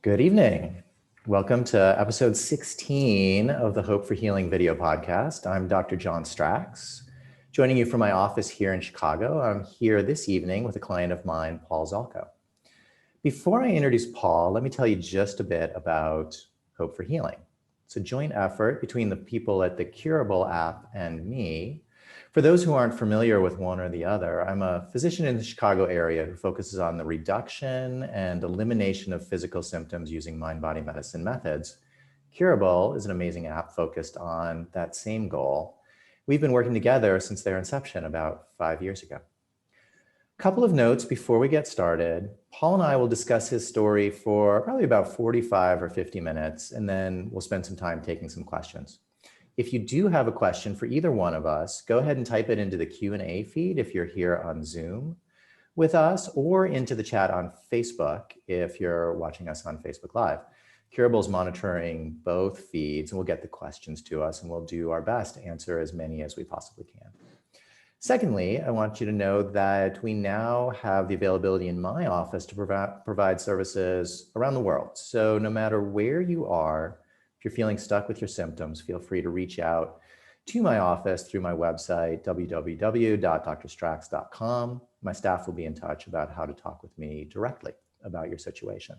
Good evening. Welcome to episode 16 of the Hope for Healing video podcast. I'm Dr. John Stracks, joining you from my office here in Chicago. I'm here this evening with a client of mine, Paul Szalko. Before I introduce Paul, let me tell you just a bit about Hope for Healing. It's a joint effort between the people at the Curable app and me. For those who aren't familiar with one or the other, I'm a physician in the Chicago area who focuses on the reduction and elimination of physical symptoms using mind-body medicine methods. Curable is an amazing app focused on that same goal. We've been working together since their inception about 5 years ago. A couple of notes before we get started. Paul and I will discuss his story for probably about 45 or 50 minutes, and then we'll spend some time taking some questions. If you do have a question for either one of us, go ahead and type it into the Q&A feed if you're here on Zoom with us, or into the chat on Facebook if you're watching us on Facebook Live. Curable is monitoring both feeds, and we'll get the questions to us, and we'll do our best to answer as many as we possibly can. Secondly, I want you to know that we now have the availability in my office to provide services around the world. So no matter where you are, if you're feeling stuck with your symptoms, feel free to reach out to my office through my website, www.drstracks.com. My staff will be in touch about how to talk with me directly about your situation.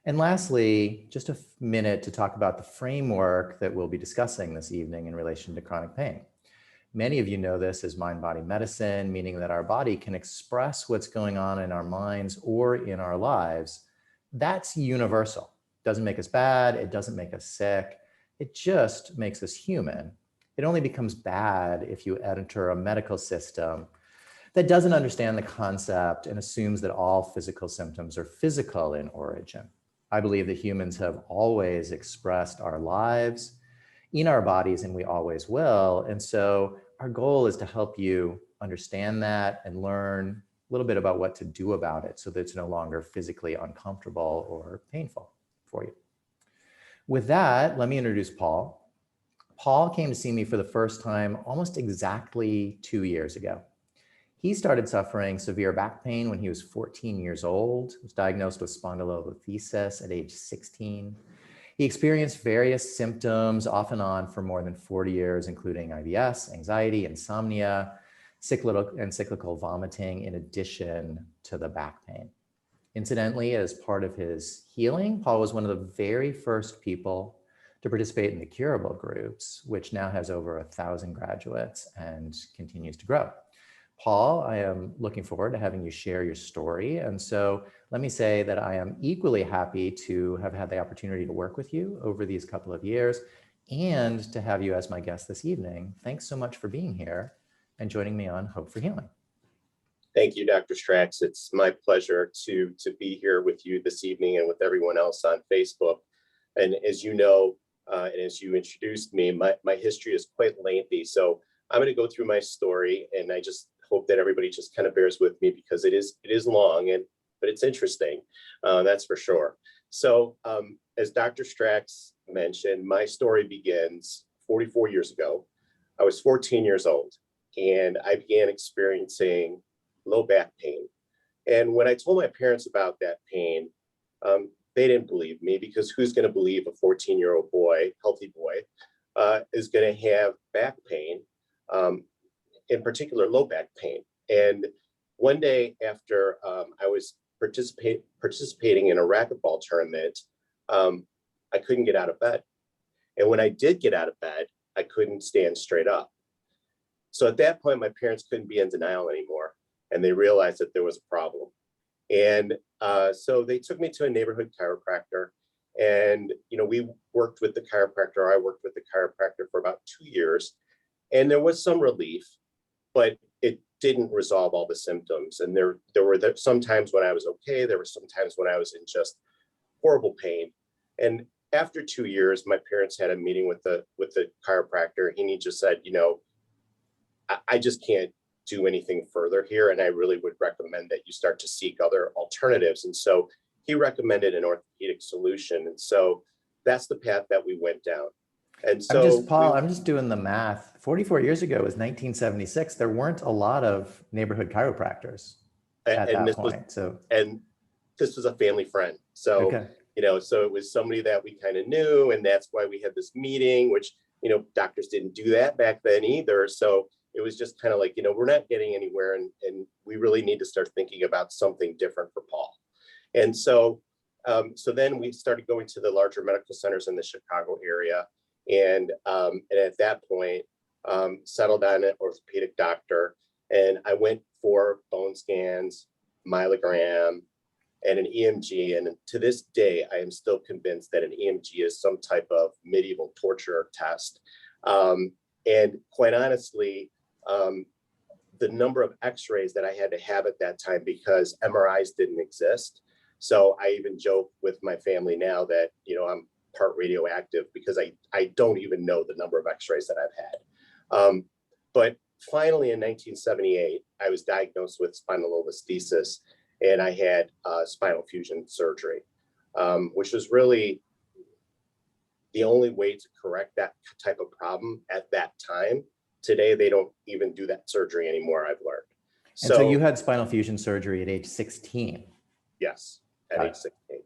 And lastly, just a minute to talk about the framework that we'll be discussing this evening in relation to chronic pain. Many of you know this as mind-body medicine, meaning that our body can express what's going on in our minds or in our lives. That's universal. Doesn't make us bad, it doesn't make us sick, it just makes us human. It only becomes bad if you enter a medical system that doesn't understand the concept and assumes that all physical symptoms are physical in origin. I believe that humans have always expressed our lives in our bodies, and we always will. And so our goal is to help you understand that and learn a little bit about what to do about it so that it's no longer physically uncomfortable or painful for you. With that, let me introduce Paul. Paul came to see me for the first time almost exactly 2 years ago. He started suffering severe back pain when he was 14 years old, was diagnosed with spondylolisthesis at age 16. He experienced various symptoms off and on for more than 40 years, including IBS, anxiety, insomnia, cyclical vomiting, in addition to the back pain. Incidentally, as part of his healing, Paul was one of the very first people to participate in the Curable groups, which now has over 1,000 graduates and continues to grow. Paul, I am looking forward to having you share your story. And so let me say that I am equally happy to have had the opportunity to work with you over these couple of years and to have you as my guest this evening. Thanks so much for being here and joining me on Hope for Healing. Thank you, Dr. Stracks. It's my pleasure to be here with you this evening and with everyone else on Facebook. And as you know, and as you introduced me, my history is quite lengthy. So I'm going to go through my story, and I just hope that everybody just kind of bears with me because it is long, but it's interesting. That's for sure. So as Dr. Stracks mentioned, my story begins 44 years ago. I was 14 years old, and I began experiencing low back pain. And when I told my parents about that pain, they didn't believe me, because who's going to believe a 14-year-old boy, healthy boy, is going to have back pain, in particular low back pain. And one day after I was participating in a racquetball tournament, I couldn't get out of bed. And when I did get out of bed, I couldn't stand straight up. So at that point, my parents couldn't be in denial anymore, and they realized that there was a problem. And so they took me to a neighborhood chiropractor, and we worked with the chiropractor. I worked with the chiropractor for about 2 years, and there was some relief, but it didn't resolve all the symptoms. And there were some times when I was okay. There were some times when I was in just horrible pain. And after 2 years, my parents had a meeting with the chiropractor, and he just said, I just can't do anything further here, and I really would recommend that you start to seek other alternatives. And so he recommended an orthopedic solution, and so that's the path that we went down. And so I'm just doing the math. 44 years ago was 1976. There weren't a lot of neighborhood chiropractors at that point. And this was a family friend. So okay. so it was somebody that we kind of knew, and that's why we had this meeting, which, doctors didn't do that back then either. So it was just kind of like, we're not getting anywhere, and we really need to start thinking about something different for Paul. And so, so then we started going to the larger medical centers in the Chicago area. And at that point, settled on an orthopedic doctor. And I went for bone scans, myelogram, and an EMG. And to this day, I am still convinced that an EMG is some type of medieval torture test. And quite honestly, the number of x-rays that I had to have at that time, because MRIs didn't exist. So I even joke with my family now that, I'm part radioactive, because I don't even know the number of x-rays that I've had. But finally in 1978, I was diagnosed with spinal listhesis, and I had spinal fusion surgery, which was really the only way to correct that type of problem at that time. Today, they don't even do that surgery anymore, I've learned. And so you had spinal fusion surgery at age 16? Yes, at age 16.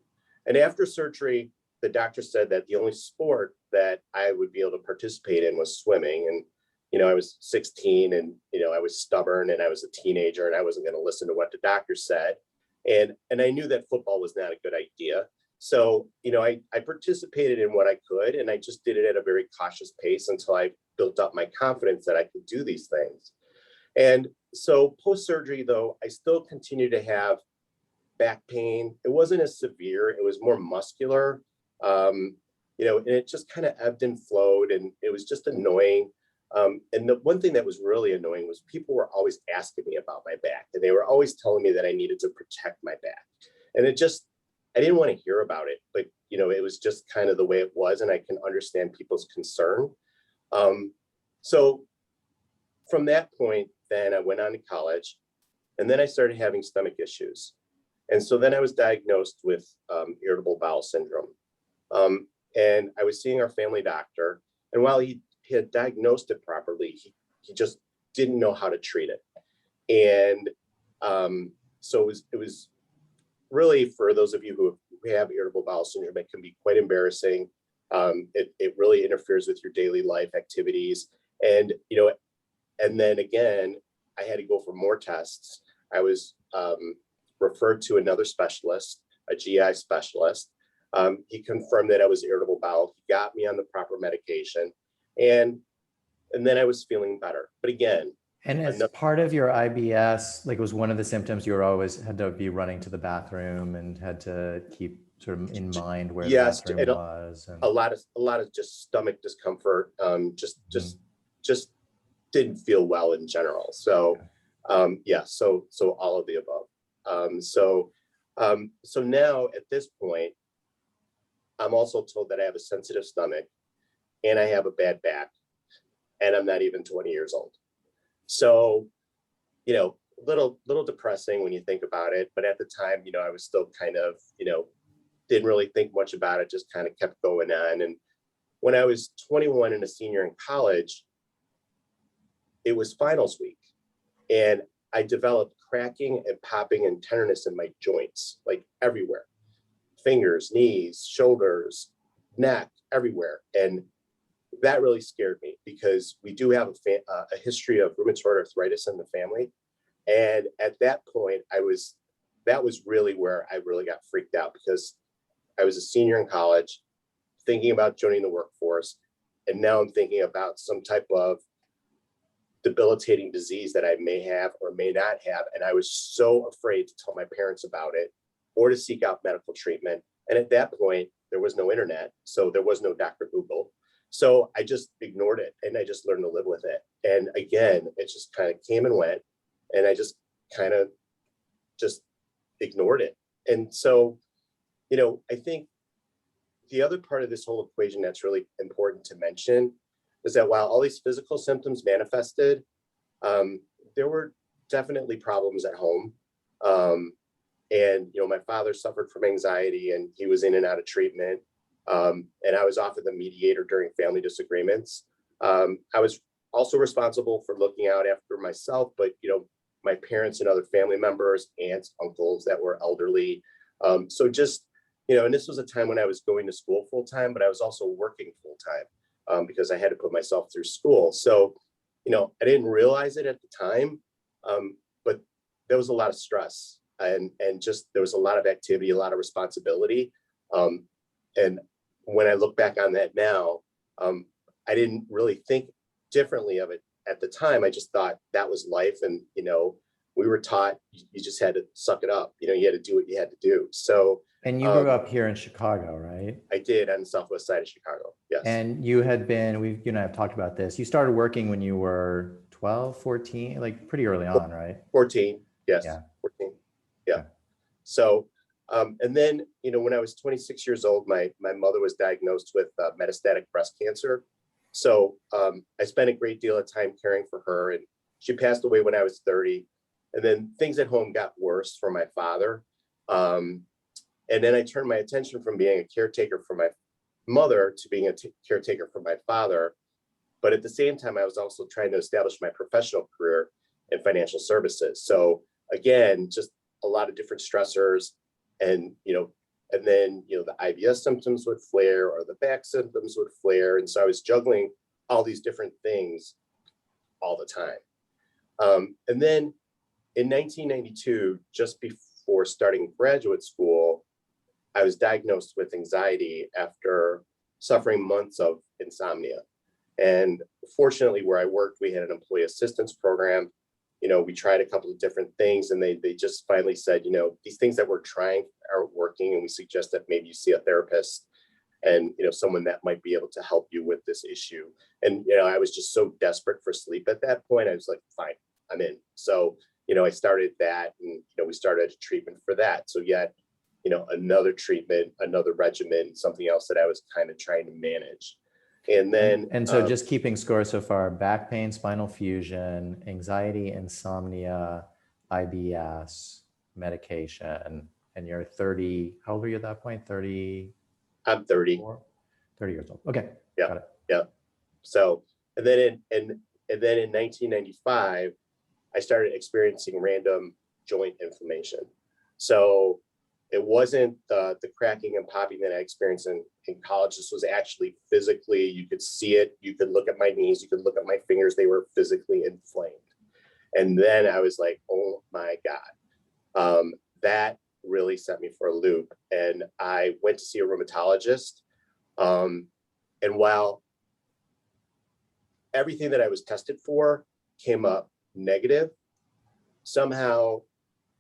And after surgery, the doctor said that the only sport that I would be able to participate in was swimming. And, I was 16, and, I was stubborn, and I was a teenager, and I wasn't going to listen to what the doctor said. And I knew that football was not a good idea. So, I participated in what I could, and I just did it at a very cautious pace until I built up my confidence that I could do these things. And so post-surgery, though, I still continued to have back pain. It wasn't as severe. It was more muscular, and it just kind of ebbed and flowed, and it was just annoying. And the one thing that was really annoying was people were always asking me about my back, and they were always telling me that I needed to protect my back. And I didn't want to hear about it, but, it was just kind of the way it was, and I can understand people's concern. So from that point, then I went on to college, and then I started having stomach issues. And so then I was diagnosed with irritable bowel syndrome. And I was seeing our family doctor, and while he had diagnosed it properly, he just didn't know how to treat it. And so it was really, for those of you who have irritable bowel syndrome, it can be quite embarrassing. It really interferes with your daily life activities. And, and then again, I had to go for more tests. I was referred to another specialist, a GI specialist. He confirmed that I was irritable bowel. He got me on the proper medication, and then I was feeling better. But again, and as part of your IBS, like, was one of the symptoms you were always had to be running to the bathroom and had to keep sort of in mind where the bathroom was? And... a lot of just stomach discomfort, just didn't feel well in general. So, yeah, so all of the above. So now at this point, I'm also told that I have a sensitive stomach, and I have a bad back, and I'm not even 20 years old. So, little depressing when you think about it. But at the time, I was still kind of, didn't really think much about it, just kind of kept going on. And when I was 21 and a senior in college, it was finals week, and I developed cracking and popping and tenderness in my joints, like everywhere, fingers, knees, shoulders, neck, everywhere. And that really scared me, because we do have a history of rheumatoid arthritis in the family. And at that point, that was really where I really got freaked out, because I was a senior in college thinking about joining the workforce. And now I'm thinking about some type of debilitating disease that I may have or may not have. And I was so afraid to tell my parents about it or to seek out medical treatment. And at that point, there was no internet, so there was no Dr. Google. So I just ignored it, and I just learned to live with it. And again, it just kind of came and went, and I just kind of just ignored it. And so, I think the other part of this whole equation that's really important to mention is that while all these physical symptoms manifested, there were definitely problems at home. And, my father suffered from anxiety, and he was in and out of treatment. And I was often the mediator during family disagreements. I was also responsible for looking out after myself, but, my parents and other family members, aunts, uncles that were elderly. So just, and this was a time when I was going to school full time, but I was also working full time because I had to put myself through school. So, I didn't realize it at the time, but there was a lot of stress and just there was a lot of activity, a lot of responsibility. And when I look back on that now, I didn't really think differently of it at the time. I just thought that was life. And, we were taught you just had to suck it up. You had to do what you had to do. So. And you grew up here in Chicago, right? I did, on the southwest side of Chicago. Yes. And you had been, you and I have talked about this. You started working when you were 12, 14, like pretty early on, right? 14. Yes. Yeah. 14. Yeah. Okay. So, and then, when I was 26 years old, my mother was diagnosed with metastatic breast cancer. So I spent a great deal of time caring for her, and she passed away when I was 30. And then things at home got worse for my father. And then I turned my attention from being a caretaker for my mother to being a caretaker for my father. But at the same time, I was also trying to establish my professional career in financial services. So again, just a lot of different stressors, and, and then, the IBS symptoms would flare or the back symptoms would flare. And so I was juggling all these different things all the time. And then in 1992, just before starting graduate school, I was diagnosed with anxiety after suffering months of insomnia. And fortunately, where I worked, we had an employee assistance program. We tried a couple of different things, and they just finally said, these things that we're trying aren't working, and we suggest that maybe you see a therapist and, someone that might be able to help you with this issue. And, I was just so desperate for sleep at that point. I was like, fine, I'm in. So, I started that, and, we started a treatment for that. So yet, another treatment, another regimen, something else that I was kind of trying to manage. And then, and so just keeping score so far: back pain, spinal fusion, anxiety, insomnia, IBS, medication. And you're 30, how old were you at that point? 30? I'm 30. 30 years old. Okay. Yeah. Got it. Yeah. So, and then in 1995, I started experiencing random joint inflammation. So it wasn't the cracking and popping that I experienced in college. This was actually physically, you could see it. You could look at my knees, you could look at my fingers. They were physically inflamed. And then I was like, oh my God, that really set me for a loop. And I went to see a rheumatologist. And while everything that I was tested for came up negative, somehow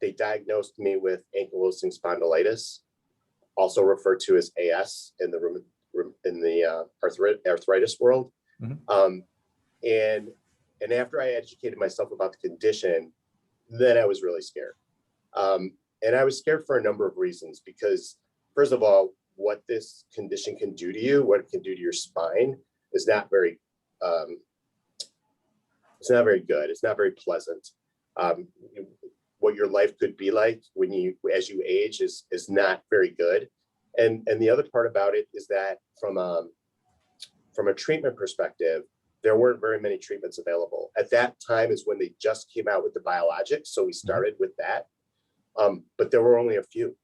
they diagnosed me with ankylosing spondylitis, also referred to as AS in the arthritis world. Mm-hmm. And after I educated myself about the condition, then I was really scared. And I was scared for a number of reasons, because first of all, what this condition can do to you, what it can do to your spine, is not very, it's not very good. It's not very pleasant. What your life could be like as you age is not very good. And the other part about it is that from a treatment perspective, there weren't very many treatments available. At that time is when they just came out with the biologics. So we started with that. But there were only a few.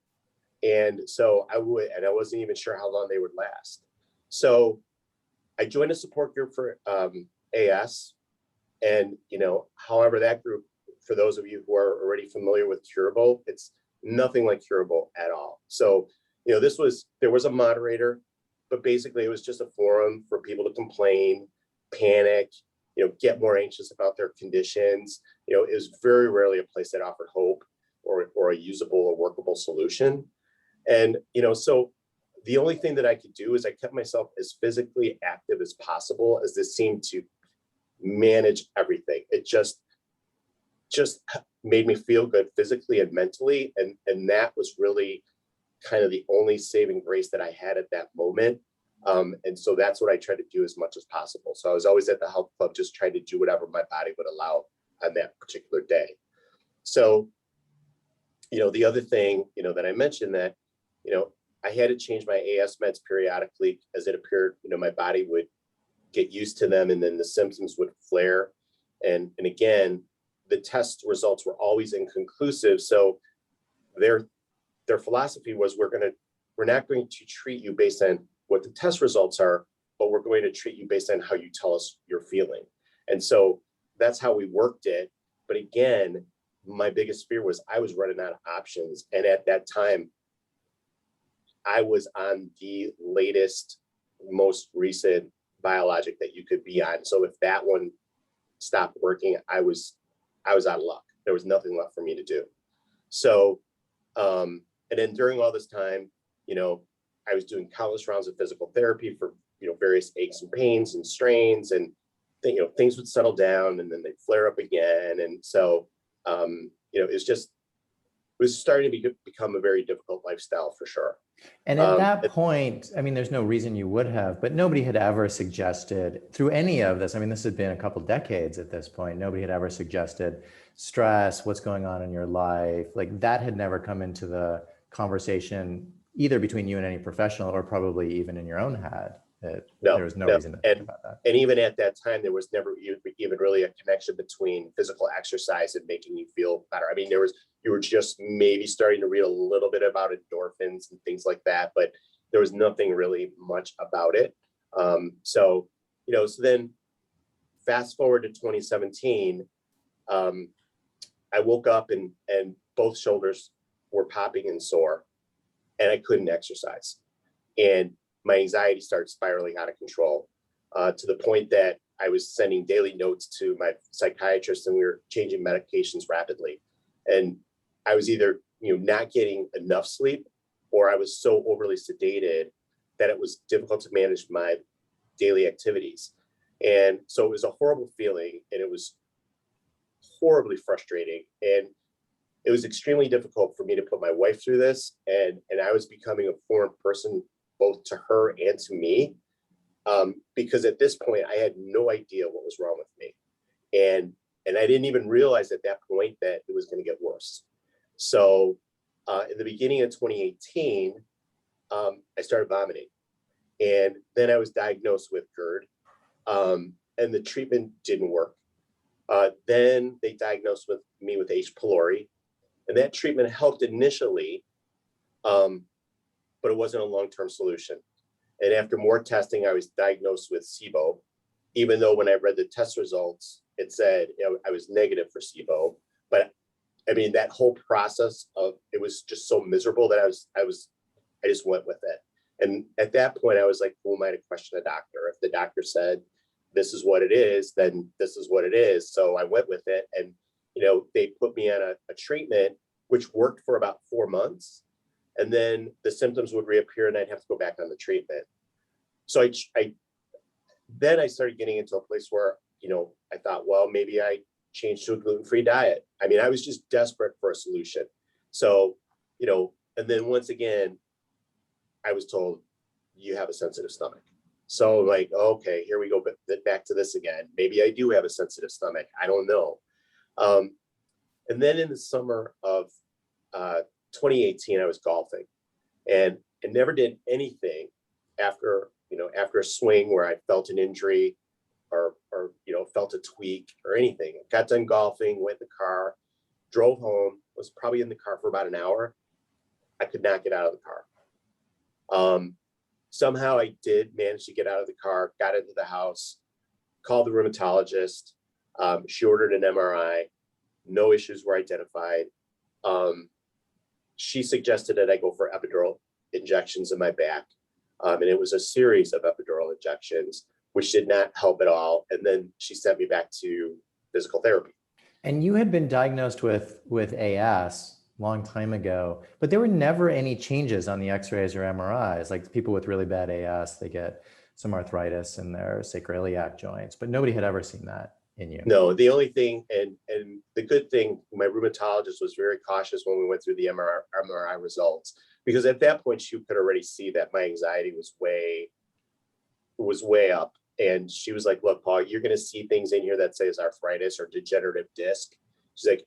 And so I wasn't even sure how long they would last. So I joined a support group for AS. And, however, that group, for those of you who are already familiar with Curable, it's nothing like Curable at all. So, there was a moderator, but basically it was just a forum for people to complain, panic, get more anxious about their conditions. It was very rarely a place that offered hope or a usable or workable solution. And, so the only thing that I could do is I kept myself as physically active as possible, as this seemed to manage everything. It just made me feel good physically and mentally. And that was really kind of the only saving grace that I had at that moment. And so that's what I tried to do as much as possible. So I was always at the health club, just trying to do whatever my body would allow on that particular day. So, the other thing, that I mentioned that, I had to change my AS meds periodically as it appeared, my body would get used to them, and then the symptoms would flare. And again, the test results were always inconclusive. So their philosophy was, we're going to we're not going to treat you based on what the test results are, but we're going to treat you based on how you tell us you're feeling. And so that's how we worked it. But again, my biggest fear was I was running out of options. And at that time, I was on the latest, most recent biologic that you could be on. So if that one stopped working, I was out of luck. There was nothing left for me to do. So, and then during all this time, I was doing countless rounds of physical therapy for, various aches and pains and strains, and things would settle down and then they'd flare up again. And so, it was starting to become a very difficult lifestyle for sure. And at that point, I mean, there's no reason you would have, but nobody had ever suggested through any of this. I mean, this had been a couple decades at this point. Nobody had ever suggested stress, what's going on in your life. Like that had never come into the conversation either between you and any professional or probably even in your own head. There was no reason to think about that. And even at that time, there was never even really a connection between physical exercise and making you feel better. I mean, you were just maybe starting to read a little bit about endorphins and things like that, but there was nothing really much about it. So then fast forward to 2017, I woke up and both shoulders were popping and sore, and I couldn't exercise. And my anxiety started spiraling out of control to the point that I was sending daily notes to my psychiatrist, and we were changing medications rapidly. And I was either, not getting enough sleep, or I was so overly sedated that it was difficult to manage my daily activities. And so it was a horrible feeling, and it was horribly frustrating. And it was extremely difficult for me to put my wife through this. And I was becoming a foreign person, both to her and to me, because at this point I had no idea what was wrong with me. And I didn't even realize at that point that it was going to get worse. So in the beginning of 2018, I started vomiting. And then I was diagnosed with GERD, and the treatment didn't work. Then they diagnosed me with H. pylori, and that treatment helped initially, but it wasn't a long-term solution. And after more testing, I was diagnosed with SIBO, even though when I read the test results, it said I was negative for SIBO. But I mean, that whole process it was just so miserable that I just went with it. And at that point, I was like, who am I to question a doctor? If the doctor said, this is what it is, then this is what it is. So I went with it. And, they put me on a treatment, which worked for about 4 months. And then the symptoms would reappear and I'd have to go back on the treatment. So then I started getting into a place where, I thought, well, maybe I changed to a gluten-free diet. I mean, I was just desperate for a solution. So, and then once again, I was told you have a sensitive stomach. So like, okay, here we go back to this again. Maybe I do have a sensitive stomach. I don't know. And then in the summer of 2018, I was golfing, and I never did anything after a swing where I felt an injury or felt a tweak or anything. Got done golfing, went in the car, drove home, was probably in the car for about an hour. I could not get out of the car. Somehow I did manage to get out of the car, got into the house, called the rheumatologist. She ordered an MRI. No issues were identified. She suggested that I go for epidural injections in my back. And it was a series of epidural injections, which did not help at all. And then she sent me back to physical therapy. And you had been diagnosed with AS a long time ago, but there were never any changes on the x-rays or MRIs. Like people with really bad AS, they get some arthritis in their sacroiliac joints, but nobody had ever seen that in you. No, the only thing, and the good thing, my rheumatologist was very cautious when we went through the MRI results, because at that point she could already see that my anxiety was way up. And she was like, look, Paul, you're going to see things in here that says arthritis or degenerative disc. She's like,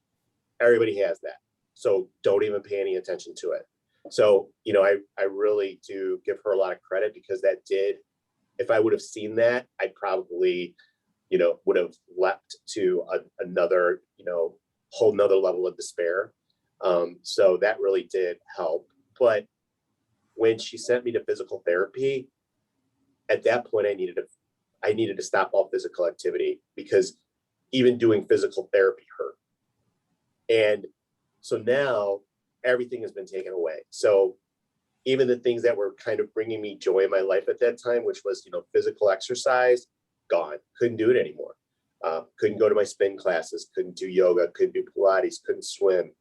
everybody has that. So don't even pay any attention to it. So, I really do give her a lot of credit, because that did, if I would have seen that, I probably, would have leapt to another, whole nother level of despair. So that really did help. But when she sent me to physical therapy, at that point, I needed to stop all physical activity because even doing physical therapy hurt. And so now everything has been taken away. So even the things that were kind of bringing me joy in my life at that time, which was, physical exercise, gone. Couldn't do it anymore. Couldn't go to my spin classes, couldn't do yoga, couldn't do Pilates, couldn't swim,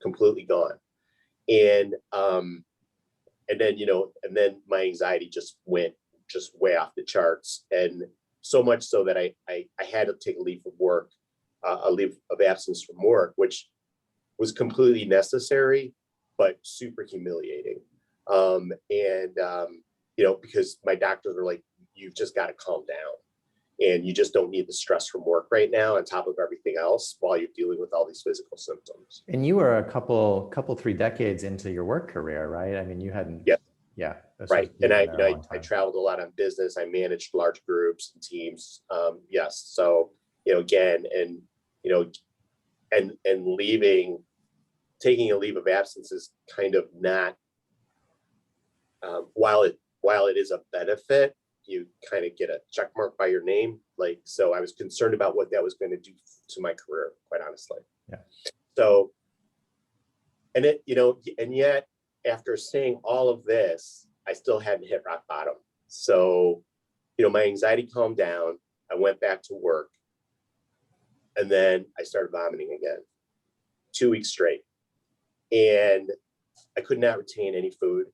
completely gone. And then my anxiety just went way off the charts. And so much so that I had to take a leave of work, a leave of absence from work, which was completely necessary, but super humiliating. Because my doctors were like, you've just got to calm down. And you just don't need the stress from work right now on top of everything else while you're dealing with all these physical symptoms. And you were a couple, 3 decades into your work career, right? I mean, you hadn't. Yeah. That's right. And I traveled a lot on business. I managed large groups and teams. Yes. So, again, and taking a leave of absence is kind of not, while it is a benefit, you kind of get a check mark by your name. So I was concerned about what that was going to do to my career, quite honestly. Yeah. So, and yet after saying all of this, I still hadn't hit rock bottom. So, my anxiety calmed down. I went back to work, and then I started vomiting again, 2 weeks straight. And I could not retain any food.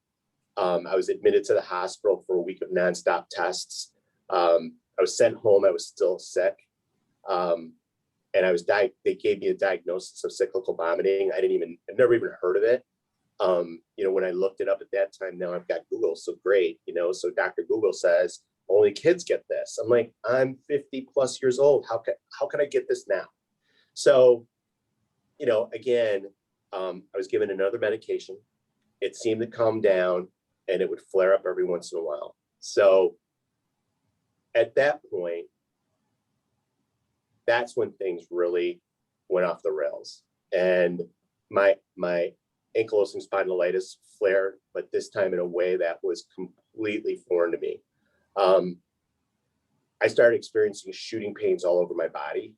I was admitted to the hospital for a week of nonstop tests. I was sent home. I was still sick. And they gave me a diagnosis of cyclical vomiting. I'd never even heard of it. When I looked it up at that time, now I've got Google, so great. So Dr. Google says, only kids get this. I'm like, I'm 50 plus years old. How can I get this now? So, again, I was given another medication. It seemed to calm down, and it would flare up every once in a while. So at that point, that's when things really went off the rails. And my ankylosing spondylitis flared, but this time in a way that was completely foreign to me. I started experiencing shooting pains all over my body.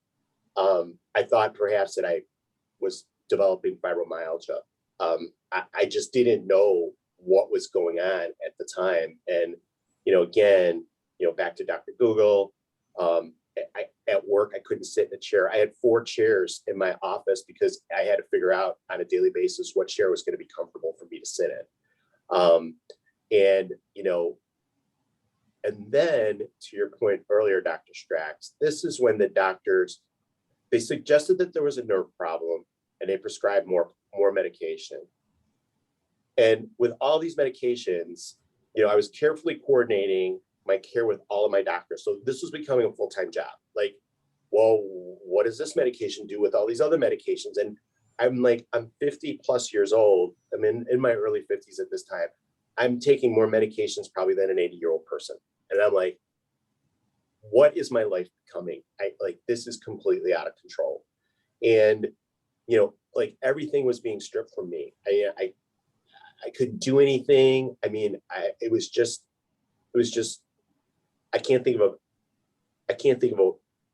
I thought perhaps that I was developing fibromyalgia. I just didn't know what was going on at the time. And, again, back to Dr. Google, at work, I couldn't sit in a chair. I had 4 chairs in my office because I had to figure out on a daily basis what chair was going to be comfortable for me to sit in. And then to your point earlier, Dr. Stracks, this is when the doctors, they suggested that there was a nerve problem and they prescribed more medication. And with all these medications, I was carefully coordinating my care with all of my doctors. So this was becoming a full-time job. Like, well, what does this medication do with all these other medications? And I'm 50 plus years old. I'm in my early 50s at this time. I'm taking more medications probably than an 80-year-old person. And I'm like, what is my life becoming? This is completely out of control. And, everything was being stripped from me. I couldn't do anything. I mean, it was just, I can't think of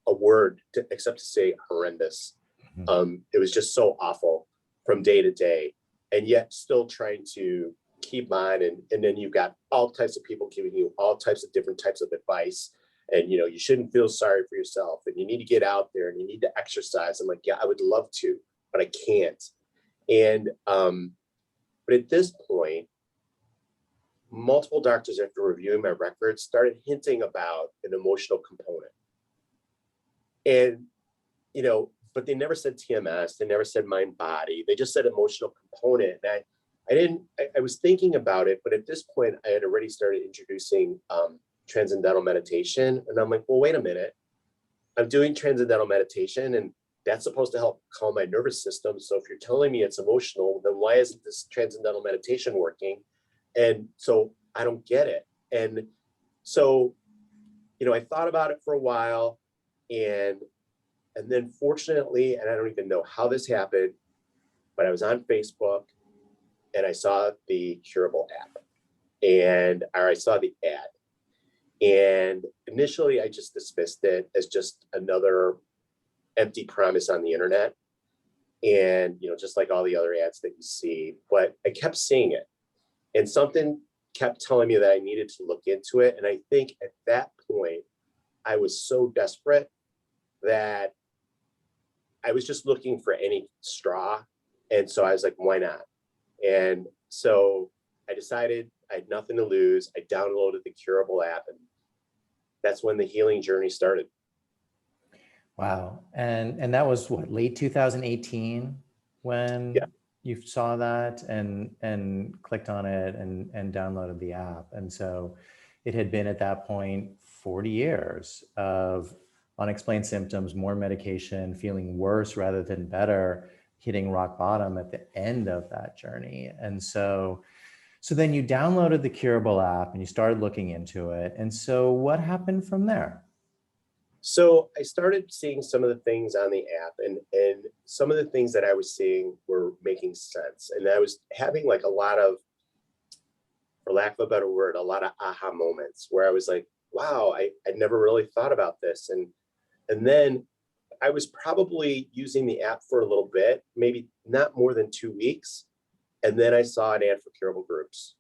a word except to say horrendous. Mm-hmm. It was just so awful from day to day, and yet still trying to keep on. And then you've got all types of people giving you all types of different types of advice. And, you shouldn't feel sorry for yourself, and you need to get out there and you need to exercise. I'm like, yeah, I would love to, but I can't. And, but at this point, multiple doctors, after reviewing my records, started hinting about an emotional component. And, but they never said TMS. They never said mind body. They just said emotional component. And I was thinking about it, but at this point I had already started introducing transcendental meditation. And I'm like, well, wait a minute. I'm doing transcendental meditation, and that's supposed to help calm my nervous system. So if you're telling me it's emotional, then why isn't this transcendental meditation working? And so I don't get it. And so, I thought about it for a while, and then fortunately, and I don't even know how this happened, but I was on Facebook and I saw the Curable app. or I saw the ad. And initially I just dismissed it as just another empty promise on the internet. And, just like all the other ads that you see, but I kept seeing it, and something kept telling me that I needed to look into it. And I think at that point, I was so desperate that I was just looking for any straw. And so I was like, why not? And so I decided I had nothing to lose. I downloaded the Curable app, and that's when the healing journey started. Wow. And that was what, late 2018 when you saw that and clicked on it and downloaded the app. And so it had been at that point 40 years of unexplained symptoms, more medication, feeling worse rather than better, hitting rock bottom at the end of that journey. And so then you downloaded the Curable app and you started looking into it. And so what happened from there? So I started seeing some of the things on the app, and some of the things that I was seeing were making sense. And I was having like a lot of, for lack of a better word, a lot of aha moments where I was like, wow, I'd never really thought about this. And then I was probably using the app for a little bit, maybe not more than 2 weeks. And then I saw an ad for Curable groups.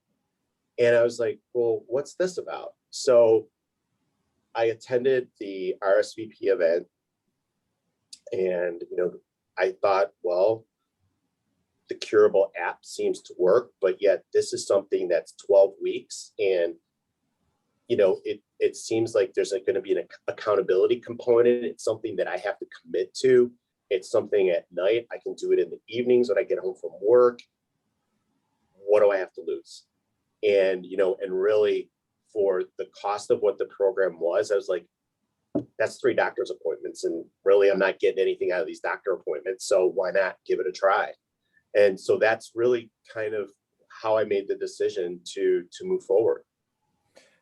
And I was like, well, what's this about? So I attended the RSVP event, and I thought, well, the Curable app seems to work, but yet this is something that's 12 weeks, and it seems like there's going to be an accountability component. It's something that I have to commit to. It's something at night. I can do it in the evenings when I get home from work. What do I have to lose? And really, for the cost of what the program was, I was like, that's 3 doctor's appointments. And really, I'm not getting anything out of these doctor appointments. So why not give it a try? And so that's really kind of how I made the decision to move forward.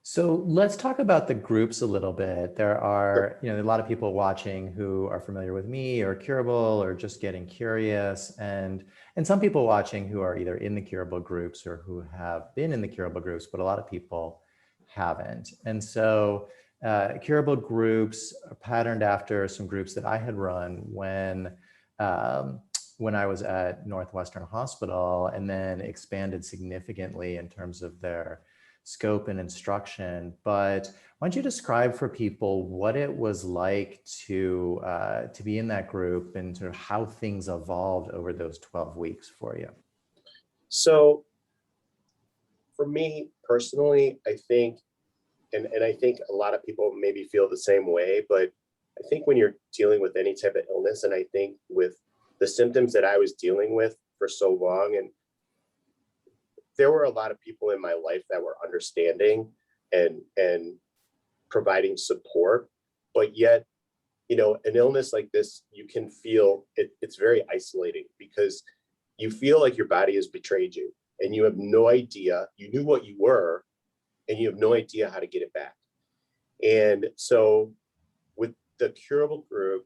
So let's talk about the groups a little bit. There are, a lot of people watching who are familiar with me or Curable or just getting curious, and some people watching who are either in the Curable groups or who have been in the Curable groups, but a lot of people haven't. And so Curable groups are patterned after some groups that I had run when I was at Northwestern Hospital, and then expanded significantly in terms of their scope and instruction. But why don't you describe for people what it was like to be in that group and sort of how things evolved over those 12 weeks for you? So for me personally, I think, and I think a lot of people maybe feel the same way, but I think when you're dealing with any type of illness, and I think with the symptoms that I was dealing with for so long, and there were a lot of people in my life that were understanding and providing support, but yet, an illness like this, you can feel it's very isolating because you feel like your body has betrayed you and you have no idea. You knew what you were and you have no idea how to get it back. And so with the Curable group,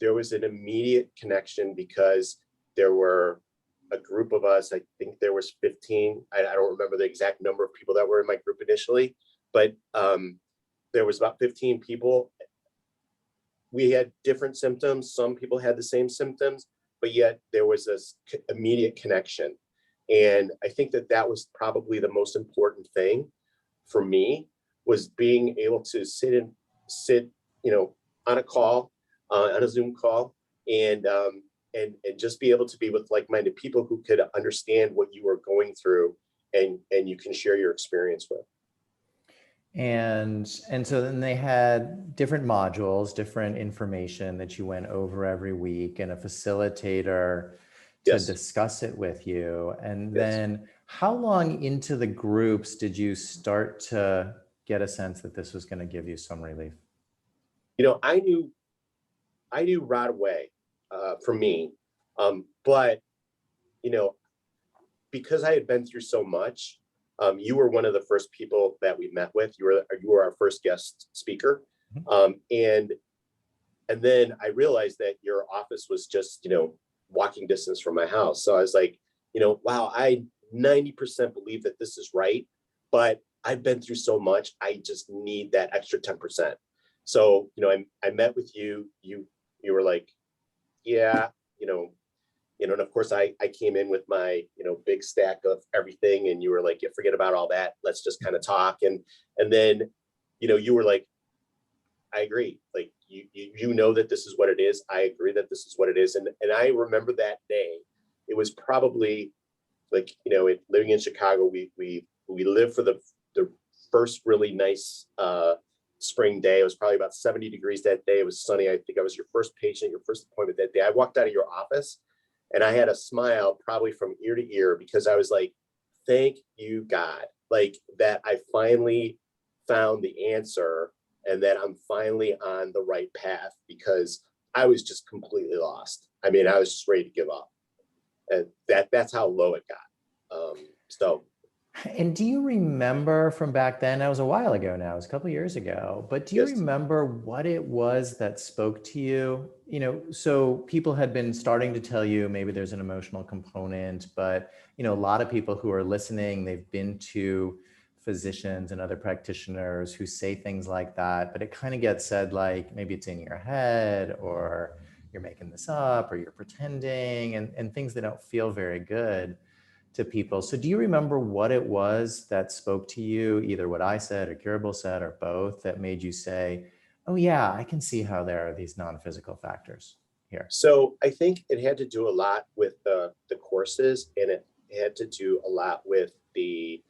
there was an immediate connection because there were a group of us. I think there was 15. I don't remember the exact number of people that were in my group initially, but there was about 15 people. We had different symptoms. Some people had the same symptoms, but yet there was this immediate connection. And I think that was probably the most important thing for me, was being able to sit, on a call, on a Zoom call, and just be able to be with like-minded people who could understand what you were going through, and you can share your experience with. And so then they had different modules, different information that you went over every week, and a facilitator to discuss it with you. And then how long into the groups did you start to get a sense that this was going to give you some relief? I knew right away for me, but because I had been through so much, you were one of the first people that we met with. You were our first guest speaker, and then I realized that your office was just walking distance from my house. So I was like, wow, I 90% believe that this is right, but I've been through so much. I just need that extra 10%. So, I met with you, you were like, yeah, and of course I came in with my, big stack of everything, and you were like, yeah, forget about all that. Let's just kind of talk. And then, you were like, I agree. Like, you know that this is what it is. I agree that this is what it is. And I remember that day. It was probably like, living in Chicago, we lived for the first really nice spring day. It was probably about 70 degrees that day. It was sunny. I think I was your first patient, your first appointment that day. I walked out of your office and I had a smile probably from ear to ear, because I was like, thank you, God, like that I finally found the answer and that I'm finally on the right path, because I was just completely lost. I mean, I was just ready to give up. And that's how low it got. And do you remember from back then, that was a while ago now, it was a couple of years ago, but do you remember what it was that spoke to you? So people had been starting to tell you maybe there's an emotional component, but a lot of people who are listening, they've been to physicians and other practitioners who say things like that, but it kind of gets said like maybe it's in your head, or you're making this up, or you're pretending, and things that don't feel very good to people. So do you remember what it was that spoke to you, either what I said or Curable said or both, that made you say, oh yeah, I can see how there are these non-physical factors here? So I think it had to do a lot with the courses, and it had to do a lot with the,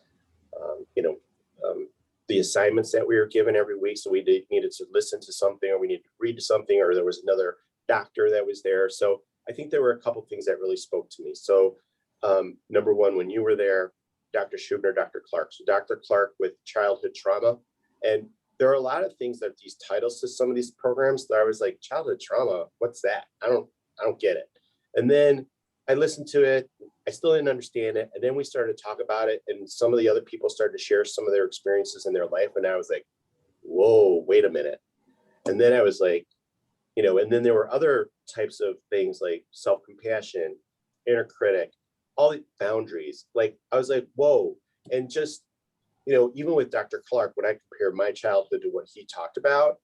the assignments that we were given every week. So we needed to listen to something, or we needed to read something, or there was another doctor that was there. So I think there were a couple of things that really spoke to me. So number one, when you were there, Dr. Schubner, Dr. Clark. So Dr. Clark with childhood trauma. And there are a lot of things that these titles to some of these programs that I was like, childhood trauma, what's that? I don't get it. And then I listened to it. I still didn't understand it. And then we started to talk about it, and some of the other people started to share some of their experiences in their life. And I was like, whoa, wait a minute. And then I was like, and then there were other types of things like self-compassion, inner critic, all the boundaries. Like, I was like, whoa. And just, even with Dr. Clark, when I compared my childhood to what he talked about,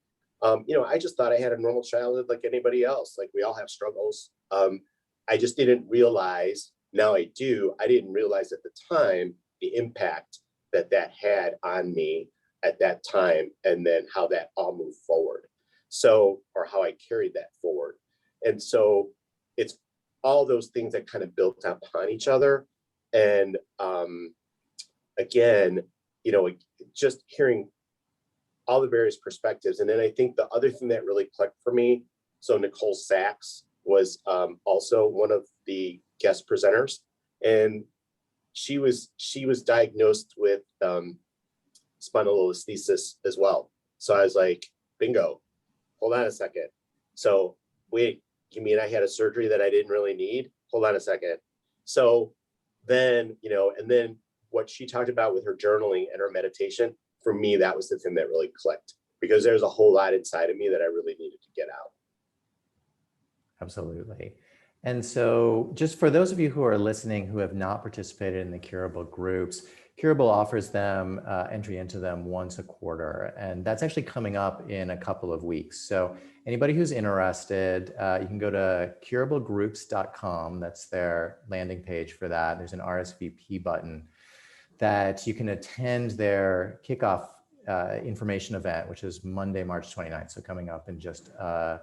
I just thought I had a normal childhood like anybody else. Like, we all have struggles. I just didn't realize, now I do, I didn't realize at the time the impact that had on me at that time, and then how that all moved forward. So, or how I carried that forward. And so it's all those things that kind of built upon each other. And again, just hearing all the various perspectives. And then I think the other thing that really clicked for me, so Nicole Sachs was also one of the guest presenters, and she was diagnosed with spondylolisthesis as well. So I was like, bingo, hold on a second. So wait, you mean I had a surgery that I didn't really need? Hold on a second. So then, and then what she talked about with her journaling and her meditation, for me, that was the thing that really clicked, because there's a whole lot inside of me that I really needed to get out. Absolutely. And so just for those of you who are listening who have not participated in the Curable groups, Curable offers them entry into them once a quarter, and that's actually coming up in a couple of weeks. So anybody who's interested, you can go to curablegroups.com. That's their landing page for that. There's an RSVP button that you can attend their kickoff information event, which is Monday, March 29th. So coming up in just a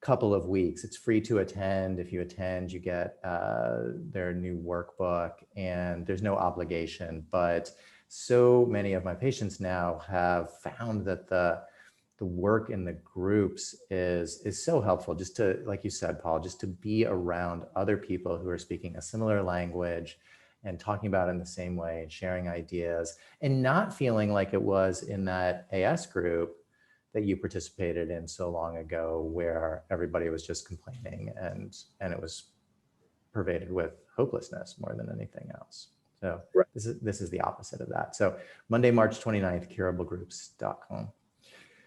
couple of weeks. It's free to attend. If you attend, you get their new workbook, and there's no obligation. But so many of my patients now have found that the work in the groups is so helpful, just to, like you said, Paul, just to be around other people who are speaking a similar language and talking about it in the same way and sharing ideas, and not feeling like it was in that AS group that you participated in so long ago, where everybody was just complaining and it was pervaded with hopelessness more than anything else. So right. This is the opposite of that. So Monday, March 29th, curablegroups.com.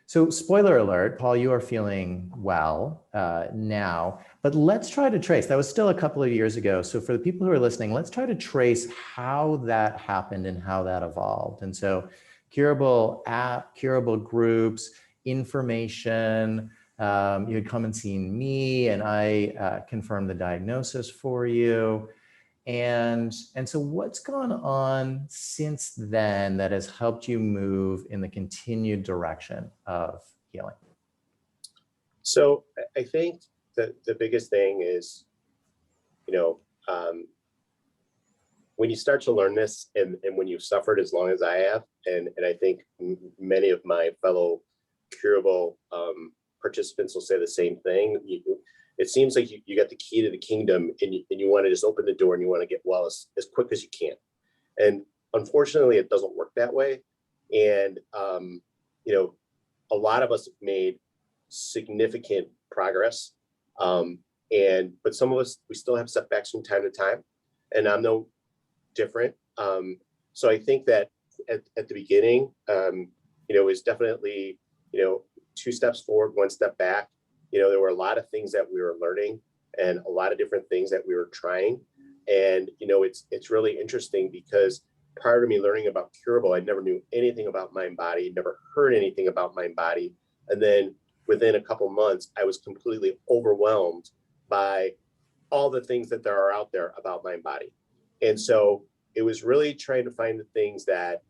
So spoiler alert, Paul, you are feeling well now, but let's try to trace, that was still a couple of years ago. So for the people who are listening, let's try to trace how that happened and how that evolved. And so Curable app, Curable groups, information, you had come and seen me and I confirmed the diagnosis for you. And so what's gone on since then that has helped you move in the continued direction of healing? So I think that the biggest thing is, when you start to learn this and when you've suffered as long as I have, and I think many of my fellow curable participants will say the same thing. It seems like you got the key to the kingdom and you want to just open the door and you want to get well as quick as you can. And unfortunately, it doesn't work that way. And, a lot of us have made significant progress. But some of us, we still have setbacks from time to time. And I'm no different. So I think that at the beginning, is definitely, 2 steps forward, 1 step back. There were a lot of things that we were learning and a lot of different things that we were trying. And, it's really interesting because prior to me learning about Curable, I never knew anything about mind body, never heard anything about mind body. And then within a couple months, I was completely overwhelmed by all the things that there are out there about mind body. And so it was really trying to find the things that,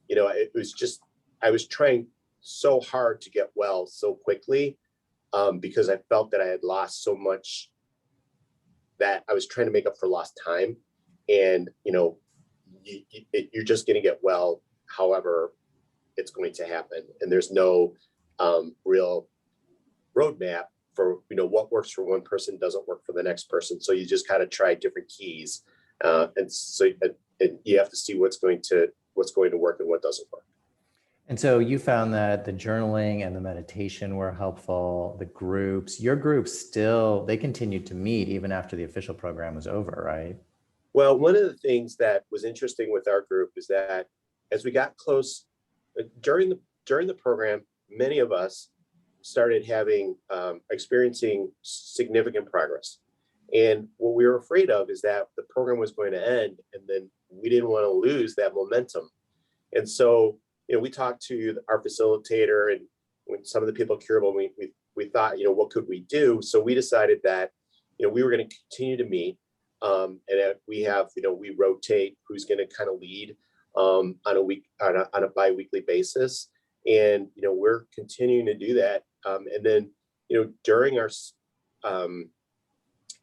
it was just, I was trying so hard to get well so quickly because I felt that I had lost so much that I was trying to make up for lost time. And, you're just going to get well, however it's going to happen. And there's no real roadmap for, what works for one person doesn't work for the next person. So you just kind of try different keys. And so and you have to see what's going to work and what doesn't work. And so you found that the journaling and the meditation were helpful, the groups, your groups still, they continued to meet even after the official program was over, right? Well, one of the things that was interesting with our group is that as we got close during the program, many of us started experiencing significant progress. And what we were afraid of is that the program was going to end and then we didn't want to lose that momentum. And so, we talked to our facilitator and when some of the people at Curable, we thought, what could we do? So we decided that, we were going to continue to meet. And we have, we rotate who's going to kind of lead on a bi-weekly basis. And, we're continuing to do that. And then, during our,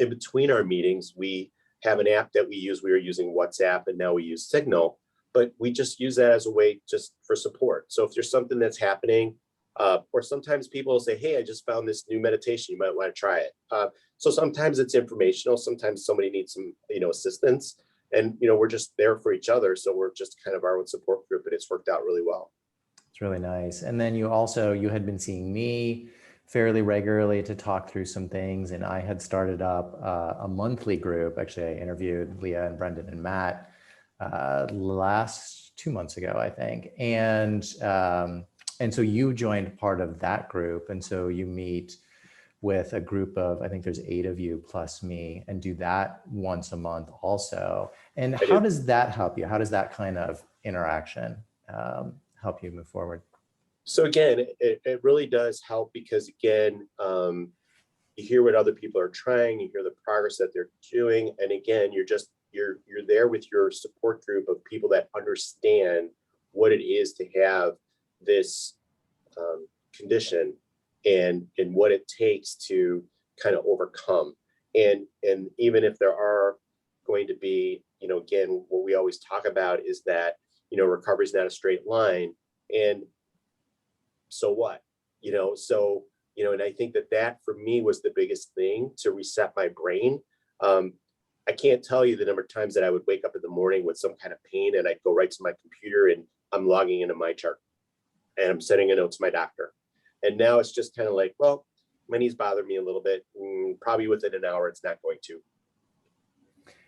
in between our meetings, we have an app that we use. We were using WhatsApp and now we use Signal, but we just use that as a way just for support. So if there's something that's happening, or sometimes people will say, hey, I just found this new meditation, you might want to try it. So sometimes it's informational. Sometimes somebody needs some, assistance and, we're just there for each other. So we're just kind of our own support group and it's worked out really well. It's really nice. And then you had been seeing me fairly regularly to talk through some things. And I had started up a monthly group. Actually, I interviewed Leah and Brendan and Matt last 2 months ago, I think. And so you joined part of that group. And so you meet with a group of, I think there's 8 of you plus me, and do that once a month also. And how does that help you? How does that kind of interaction help you move forward? So again, it really does help because again, you hear what other people are trying, you hear the progress that they're doing. And again, you're there with your support group of people that understand what it is to have this condition and what it takes to kind of overcome. And even if there are going to be, again, what we always talk about is that, recovery is not a straight line. And so what, and I think that for me was the biggest thing to reset my brain. I can't tell you the number of times that I would wake up in the morning with some kind of pain and I'd go right to my computer and I'm logging into my chart and I'm sending a note to my doctor. And now it's just kind of like, well, my knees bother me a little bit. Probably within an hour, it's not going to.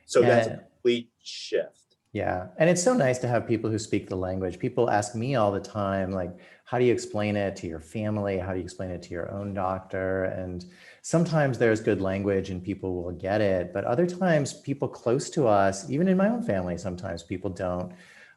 So that's a complete shift. Yeah. And it's so nice to have people who speak the language. People ask me all the time, like, how do you explain it to your family? How do you explain it to your own doctor? And sometimes there's good language and people will get it. But other times, people close to us, even in my own family, sometimes people don't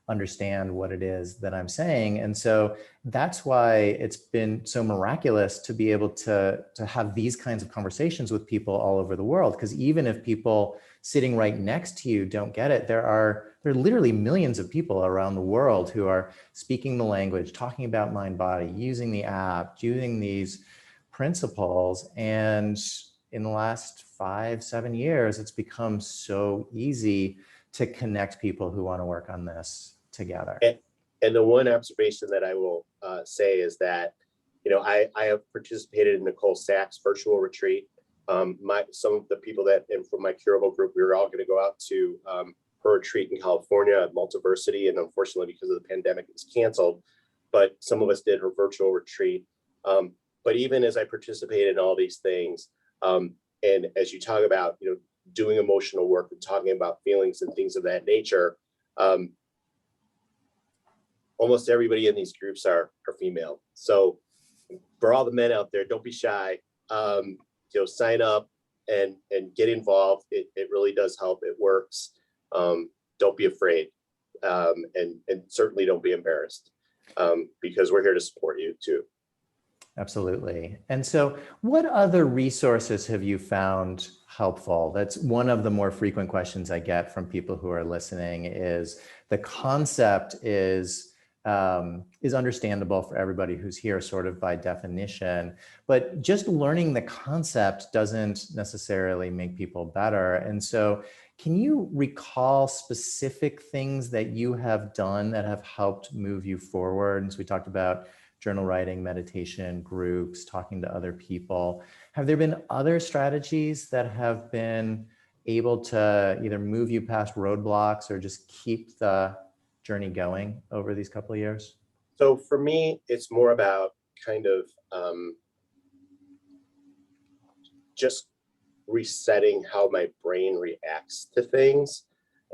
understand what it is that I'm saying. And so that's why it's been so miraculous to be able to have these kinds of conversations with people all over the world. Because even if people sitting right next to you don't get it, there are literally millions of people around the world who are speaking the language, talking about mind body, using the app, using these principles. And in the last 5-7 years, it's become so easy to connect people who want to work on this together. And the one observation that I will say is that, I have participated in Nicole Sachs' virtual retreat. Some of the people that from my curable group, we were all going to go out to her retreat in California at Multiversity, and unfortunately, because of the pandemic, it was canceled. But some of us did her virtual retreat. But even as I participated in all these things, and as you talk about, doing emotional work and talking about feelings and things of that nature, almost everybody in these groups are female. So for all the men out there, don't be shy. Sign up and get involved. It really does help. It works. Don't be afraid, and certainly don't be embarrassed, because we're here to support you too. Absolutely. And so what other resources have you found helpful? That's one of the more frequent questions I get from people who are listening. Is the concept is understandable for everybody who's here, sort of by definition, but just learning the concept doesn't necessarily make people better. And so can you recall specific things that you have done that have helped move you forward? And so we talked about journal writing, meditation, groups, talking to other people. Have there been other strategies that have been able to either move you past roadblocks or just keep the journey going over these couple of years? So for me, it's more about kind of just resetting how my brain reacts to things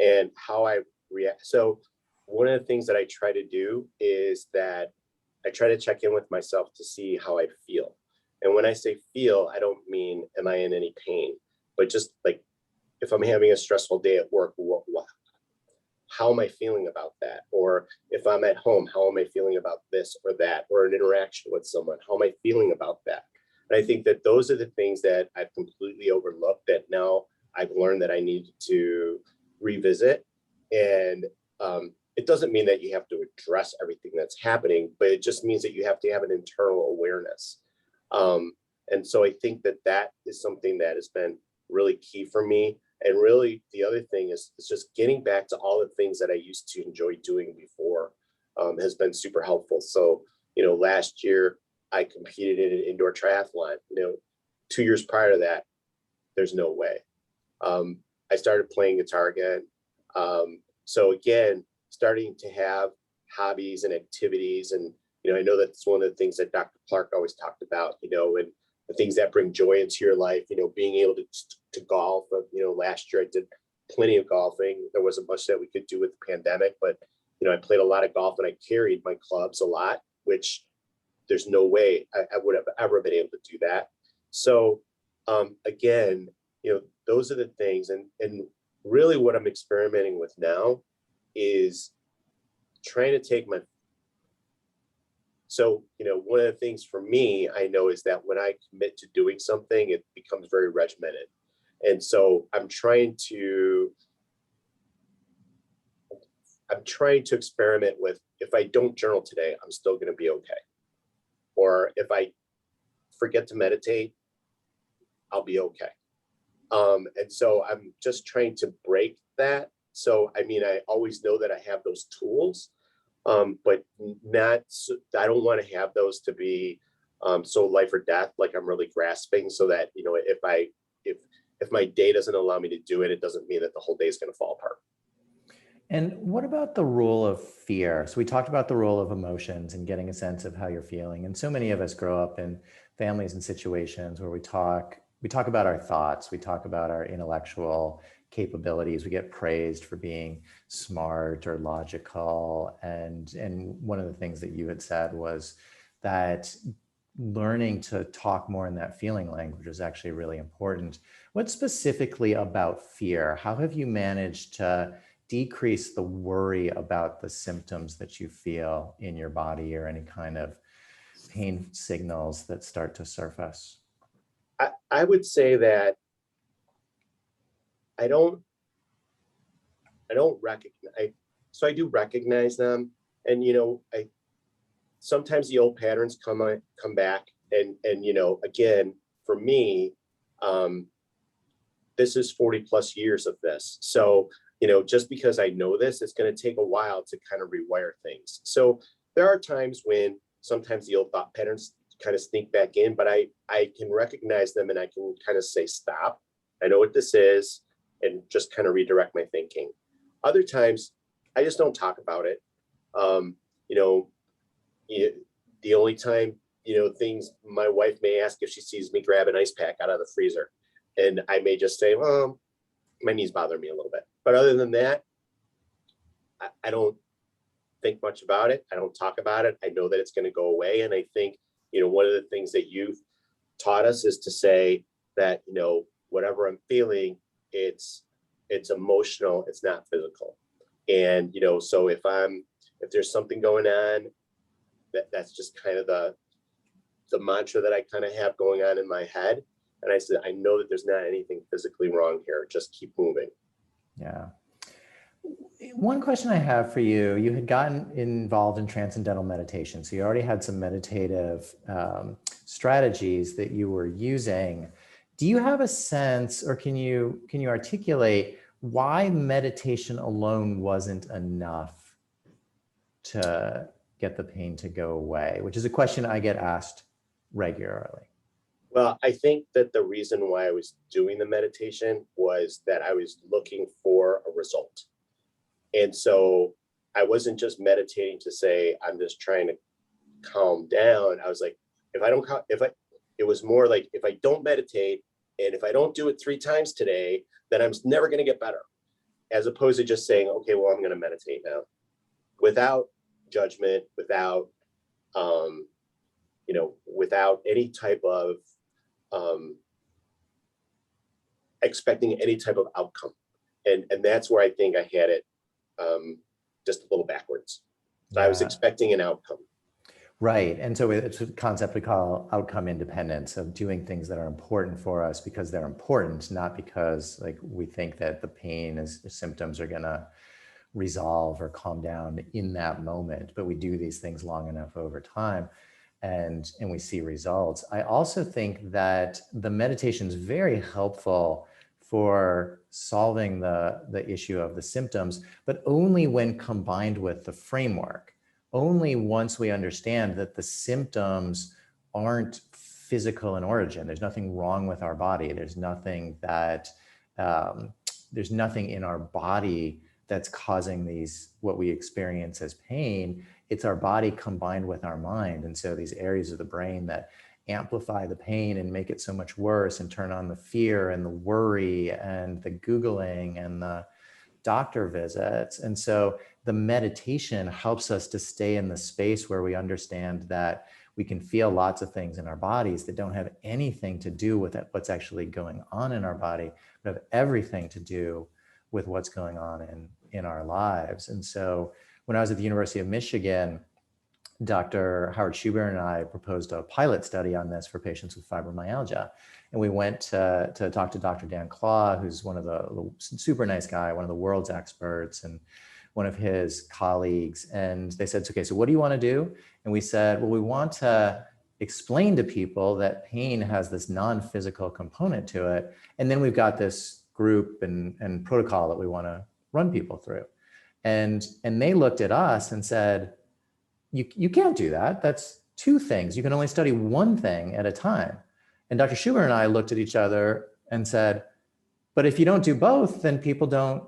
and how I react. So one of the things that I try to do is that I try to check in with myself to see how I feel. And when I say feel, I don't mean, am I in any pain, but just like, if I'm having a stressful day at work, how am I feeling about that? Or if I'm at home, how am I feeling about this or that, or an interaction with someone? How am I feeling about that? And I think that those are the things that I've completely overlooked that now I've learned that I need to revisit. And it doesn't mean that you have to address everything that's happening, but it just means that you have to have an internal awareness. And so I think that that is something that has been really key for me. And really, the other thing is just getting back to all the things that I used to enjoy doing before has been super helpful. So, last year I competed in an indoor triathlon. 2 years prior to that, there's no way. I started playing guitar again. So again, starting to have hobbies and activities. And, I know that's one of the things that Dr. Clark always talked about, and the things that bring joy into your life, being able to golf. Last year I did plenty of golfing. There wasn't much that we could do with the pandemic, but, I played a lot of golf and I carried my clubs a lot, which there's no way I would have ever been able to do that. So again, those are the things. And really what I'm experimenting with now is trying to take my, so, one of the things for me, I know is that when I commit to doing something, it becomes very regimented. And so I'm trying to experiment with, if I don't journal today, I'm still going to be okay. Or if I forget to meditate, I'll be okay. And so I'm just trying to break that. So, I always know that I have those tools, but not, I don't want to have those to be so life or death, like I'm really grasping, so that, if my day doesn't allow me to do it, it doesn't mean that the whole day is going to fall apart. And what about the role of fear? So we talked about the role of emotions and getting a sense of how you're feeling. And so many of us grow up in families and situations where we talk about our thoughts, we talk about our intellectual capabilities. We get praised for being smart or logical. And one of the things that you had said was that learning to talk more in that feeling language is actually really important. What specifically about fear? How have you managed to decrease the worry about the symptoms that you feel in your body or any kind of pain signals that start to surface? I would say that I don't recognize, so I do recognize them. And, sometimes the old patterns come back, and, again, for me, this is 40 plus years of this. So, just because I know this, it's going to take a while to kind of rewire things. So there are times when sometimes the old thought patterns kind of sneak back in, but I can recognize them and I can kind of say, stop, I know what this is, and just kind of redirect my thinking. Other times I just don't talk about it. The only time, things, my wife may ask if she sees me grab an ice pack out of the freezer, and I may just say, well, my knees bother me a little bit. But other than that, I don't think much about it. I don't talk about it. I know that it's going to go away. And I think, one of the things that you've taught us is to say that, whatever I'm feeling, it's emotional, it's not physical. And, so if there's something going on, that's just kind of the mantra that I kind of have going on in my head. And I said, I know that there's not anything physically wrong here. Just keep moving. Yeah. One question I have for you, you had gotten involved in transcendental meditation. So you already had some meditative strategies that you were using. Do you have a sense, or can you articulate why meditation alone wasn't enough to get the pain to go away? Which is a question I get asked regularly. Well, I think that the reason why I was doing the meditation was that I was looking for a result. And so I wasn't just meditating to say, I'm just trying to calm down. I was like, it was more like, if I don't meditate and if I don't do it 3 times today, then I'm never going to get better. As opposed to just saying, okay, well, I'm going to meditate now without judgment, without, without any type of, expecting any type of outcome. And that's where I think I had it just a little backwards. So I was expecting an outcome. Right. And so it's a concept we call outcome independence, of doing things that are important for us because they're important, not because we think that the pain symptoms are going to resolve or calm down in that moment, but we do these things long enough over time and we see results. I also think that the meditation is very helpful for solving the issue of the symptoms, but only when combined with the framework. Only once we understand that the symptoms aren't physical in origin. There's nothing wrong with our body. There's nothing in our body that's causing what we experience as pain. It's our body combined with our mind. And so these areas of the brain that amplify the pain and make it so much worse and turn on the fear and the worry and the Googling and the doctor visits. And so the meditation helps us to stay in the space where we understand that we can feel lots of things in our bodies that don't have anything to do with what's actually going on in our body, but have everything to do with what's going on in our lives. And so when I was at the University of Michigan, Dr. Howard Schubert and I proposed a pilot study on this for patients with fibromyalgia. And we went to talk to Dr. Dan Claw, who's one of the super nice guy, one of the world's experts, and one of his colleagues. And they said, okay, so what do you want to do? And we said, well, we want to explain to people that pain has this non-physical component to it. And then we've got this group and protocol that we want to run people through. And they looked at us and said, you can't do that. That's 2 things. You can only study 1 thing at a time. And Dr. Schubert and I looked at each other and said, but if you don't do both, then people don't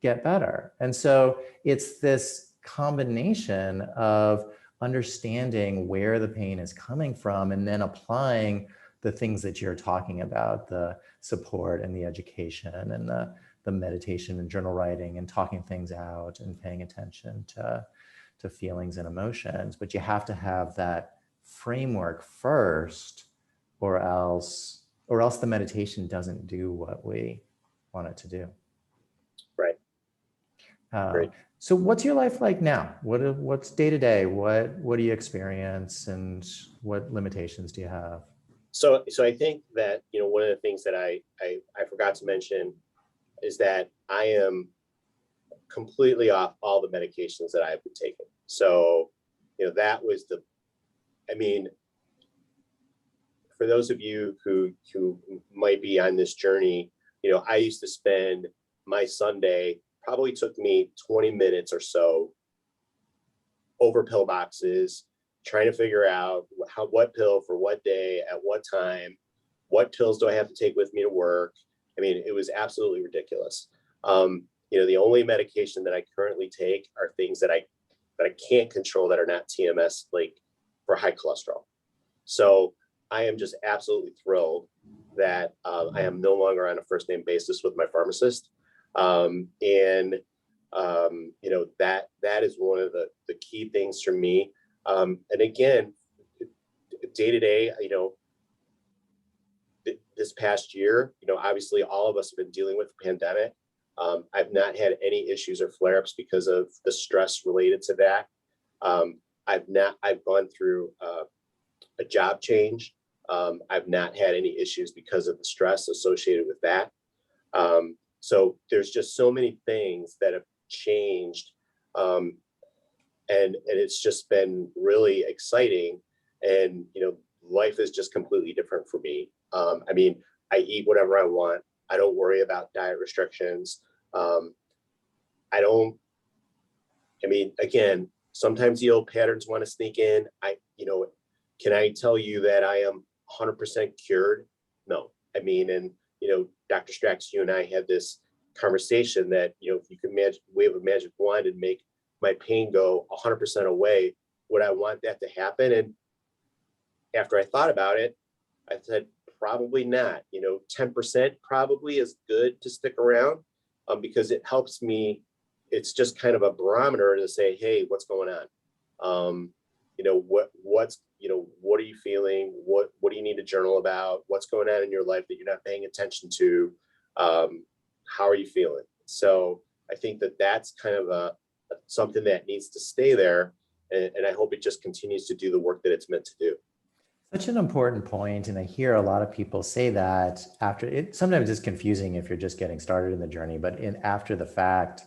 get better. And so it's this combination of understanding where the pain is coming from and then applying the things that you're talking about, the support and the education and the the meditation and journal writing and talking things out and paying attention to feelings and emotions. But you have to have that framework first, or else the meditation doesn't do what we want it to do. Right. Great. So what's your life like now? What's day to day? What do you experience, and what limitations do you have? So I think that, one of the things that I forgot to mention is that I am completely off all the medications that I've been taking. So, that was for those of you who might be on this journey, I used to spend my Sunday, probably took me 20 minutes or so over pill boxes, trying to figure out what pill for what day, at what time, what pills do I have to take with me to work. It was absolutely ridiculous. The only medication that I currently take are things that I can't control, that are not TMS, like for high cholesterol. So I am just absolutely thrilled that I am no longer on a first name basis with my pharmacist. That is one of the key things for me. And again, day to day, this past year, obviously all of us have been dealing with the pandemic. I've not had any issues or flare-ups because of the stress related to that. I've gone through a job change. I've not had any issues because of the stress associated with that. So there's just so many things that have changed. And it's just been really exciting. And, life is just completely different for me. I eat whatever I want. I don't worry about diet restrictions. Again, sometimes the old patterns want to sneak in. Can I tell you that I am 100% cured? No. Dr. Stracks, you and I had this conversation that, if you could wave a magic wand and make my pain go 100% away, would I want that to happen? And after I thought about it, I said, probably not. 10% probably is good to stick around, because it helps me. It's just kind of a barometer to say, hey, what's going on? What are you feeling? What do you need to journal about? What's going on in your life that you're not paying attention to? How are you feeling? So I think that that's kind of something that needs to stay there. And I hope it just continues to do the work that it's meant to do. Such an important point, and I hear a lot of people say that after it. Sometimes it's confusing if you're just getting started in the journey, but after the fact,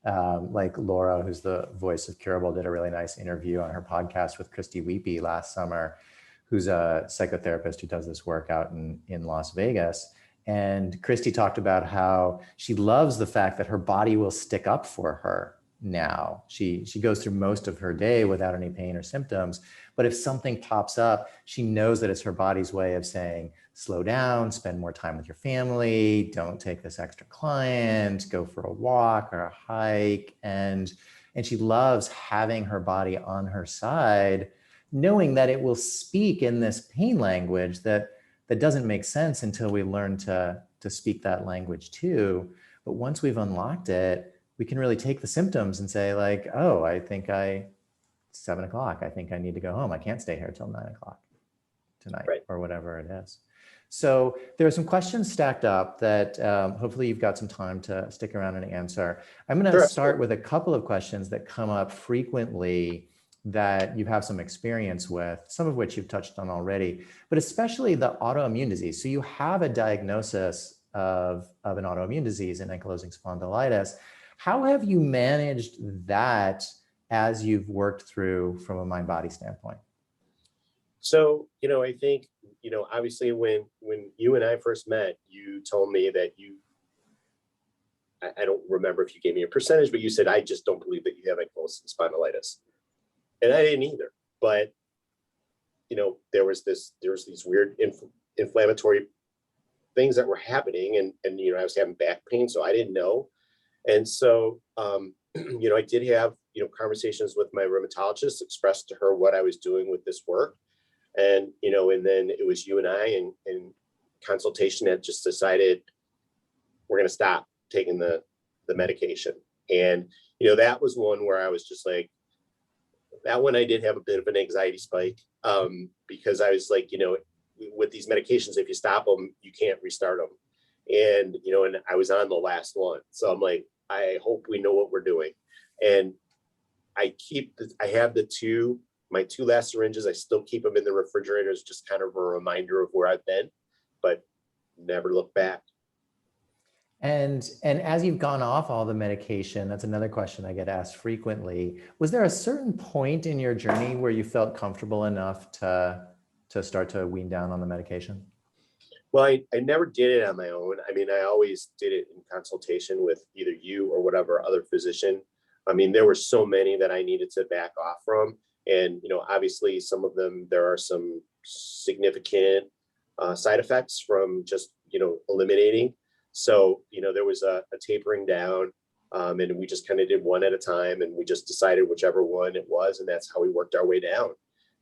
like Laura, who's the voice of Curable, did a really nice interview on her podcast with Christy Weepy last summer, who's a psychotherapist who does this work out in Las Vegas. And Christy talked about how she loves the fact that her body will stick up for her now. She goes through most of her day without any pain or symptoms. But if something pops up, she knows that it's her body's way of saying, slow down, spend more time with your family, don't take this extra client, go for a walk or a hike. And she loves having her body on her side, knowing that it will speak in this pain language that doesn't make sense until we learn to speak that language too. But once we've unlocked it, we can really take the symptoms and say like, oh, I think 7 o'clock, I think I need to go home. I can't stay here till 9 o'clock tonight, right, or whatever it is. So there are some questions stacked up that hopefully you've got some time to stick around and answer. I'm going to start with a couple of questions that come up frequently that you have some experience with, some of which you've touched on already, but especially the autoimmune disease. So you have a diagnosis of an autoimmune disease and ankylosing spondylitis. How have you managed that as you've worked through from a mind-body standpoint? So, I think, obviously when you and I first met, you told me that I don't remember if you gave me a percentage, but you said, I just don't believe that you have ankylosing spondylitis. And I didn't either, but, there was these weird inflammatory things that were happening, and I was having back pain, so I didn't know. And so, I did have, conversations with my rheumatologist, expressed to her what I was doing with this work. And, and then it was you and I in consultation that just decided we're going to stop taking the medication. And, that was one where I was just like, that one I did have a bit of an anxiety spike, because I was like, with these medications, if you stop them, you can't restart them. And, and I was on the last one. So I'm like, I hope we know what we're doing. And I have my two last syringes. I still keep them in the refrigerators, just kind of a reminder of where I've been, but never look back. And as you've gone off all the medication, that's another question I get asked frequently. Was there a certain point in your journey where you felt comfortable enough to start to wean down on the medication? Well, I never did it on my own. I mean, I always did it in consultation with either you or whatever other physician. I mean, there were so many that I needed to back off from. And, obviously some of them, there are some significant side effects from just, eliminating. So, there was a tapering down, and we just kind of did one at a time, and we just decided whichever one it was. And that's how we worked our way down.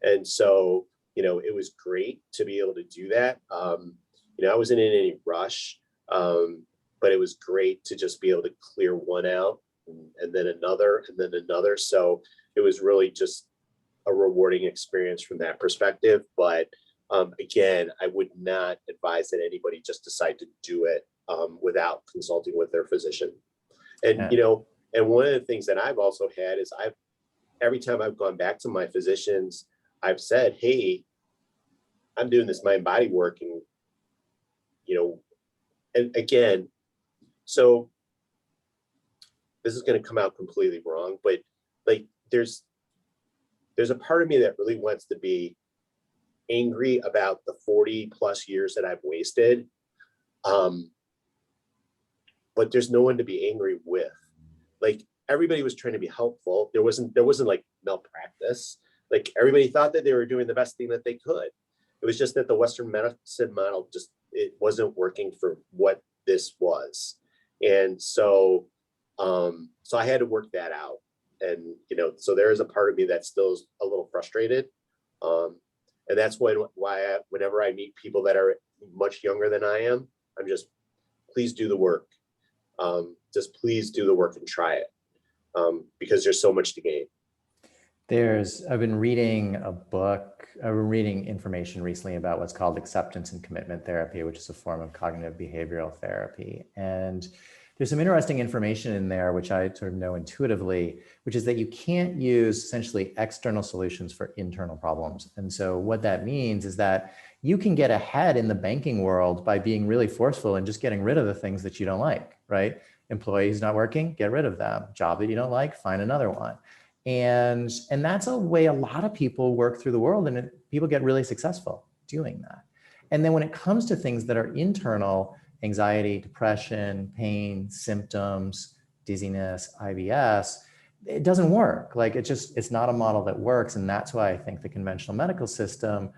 And so, it was great to be able to do that. I wasn't in any rush, but it was great to just be able to clear one out and then another and then another. So it was really just a rewarding experience from that perspective. But again, I would not advise that anybody just decide to do it without consulting with their physician. And, and one of the things that I've also had is every time I've gone back to my physicians, I've said, hey, I'm doing this mind body work, and and again, so this is going to come out completely wrong, but like there's a part of me that really wants to be angry about the 40 plus years that I've wasted. But there's no one to be angry with. Like, everybody was trying to be helpful. There wasn't like malpractice. Like, everybody thought that they were doing the best thing that they could. It was just that the Western medicine model it wasn't working for what this was. And so, so I had to work that out. And, so there is a part of me that still is a little frustrated. And that's whenever I meet people that are much younger than I am, I'm just, please do the work. Just please do the work and try it, because there's so much to gain. I've been reading information recently about what's called acceptance and commitment therapy, which is a form of cognitive behavioral therapy. And there's some interesting information in there, which I sort of know intuitively, which is that you can't use essentially external solutions for internal problems. And so what that means is that you can get ahead in the banking world by being really forceful and just getting rid of the things that you don't like, right? Employees not working, get rid of them. Job that you don't like, find another one. And that's a way a lot of people work through the world, and people get really successful doing that. And then when it comes to things that are internal, anxiety, depression, pain, symptoms, dizziness, IBS, it doesn't work. Like, it's not a model that works. And that's why I think the conventional medical system,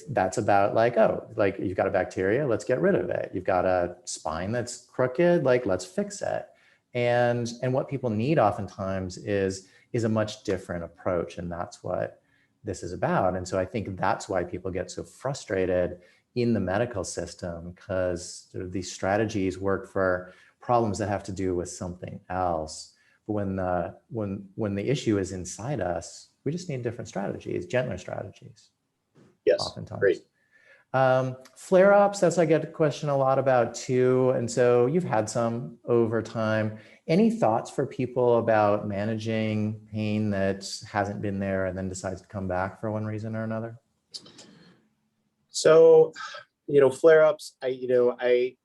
that's about like, oh, like, you've got a bacteria, let's get rid of it. You've got a spine that's crooked, like, let's fix it. And what people need oftentimes is a much different approach. And that's what this is about. And so I think that's why people get so frustrated in the medical system, because sort of these strategies work for problems that have to do with something else. But when the issue is inside us, we just need different strategies, gentler strategies. Yes, oftentimes. Great. Flare-ups, that's I get a question a lot about too. And so you've had some over time. Any thoughts for people about managing pain that hasn't been there and then decides to come back for one reason or another? So, flare-ups, I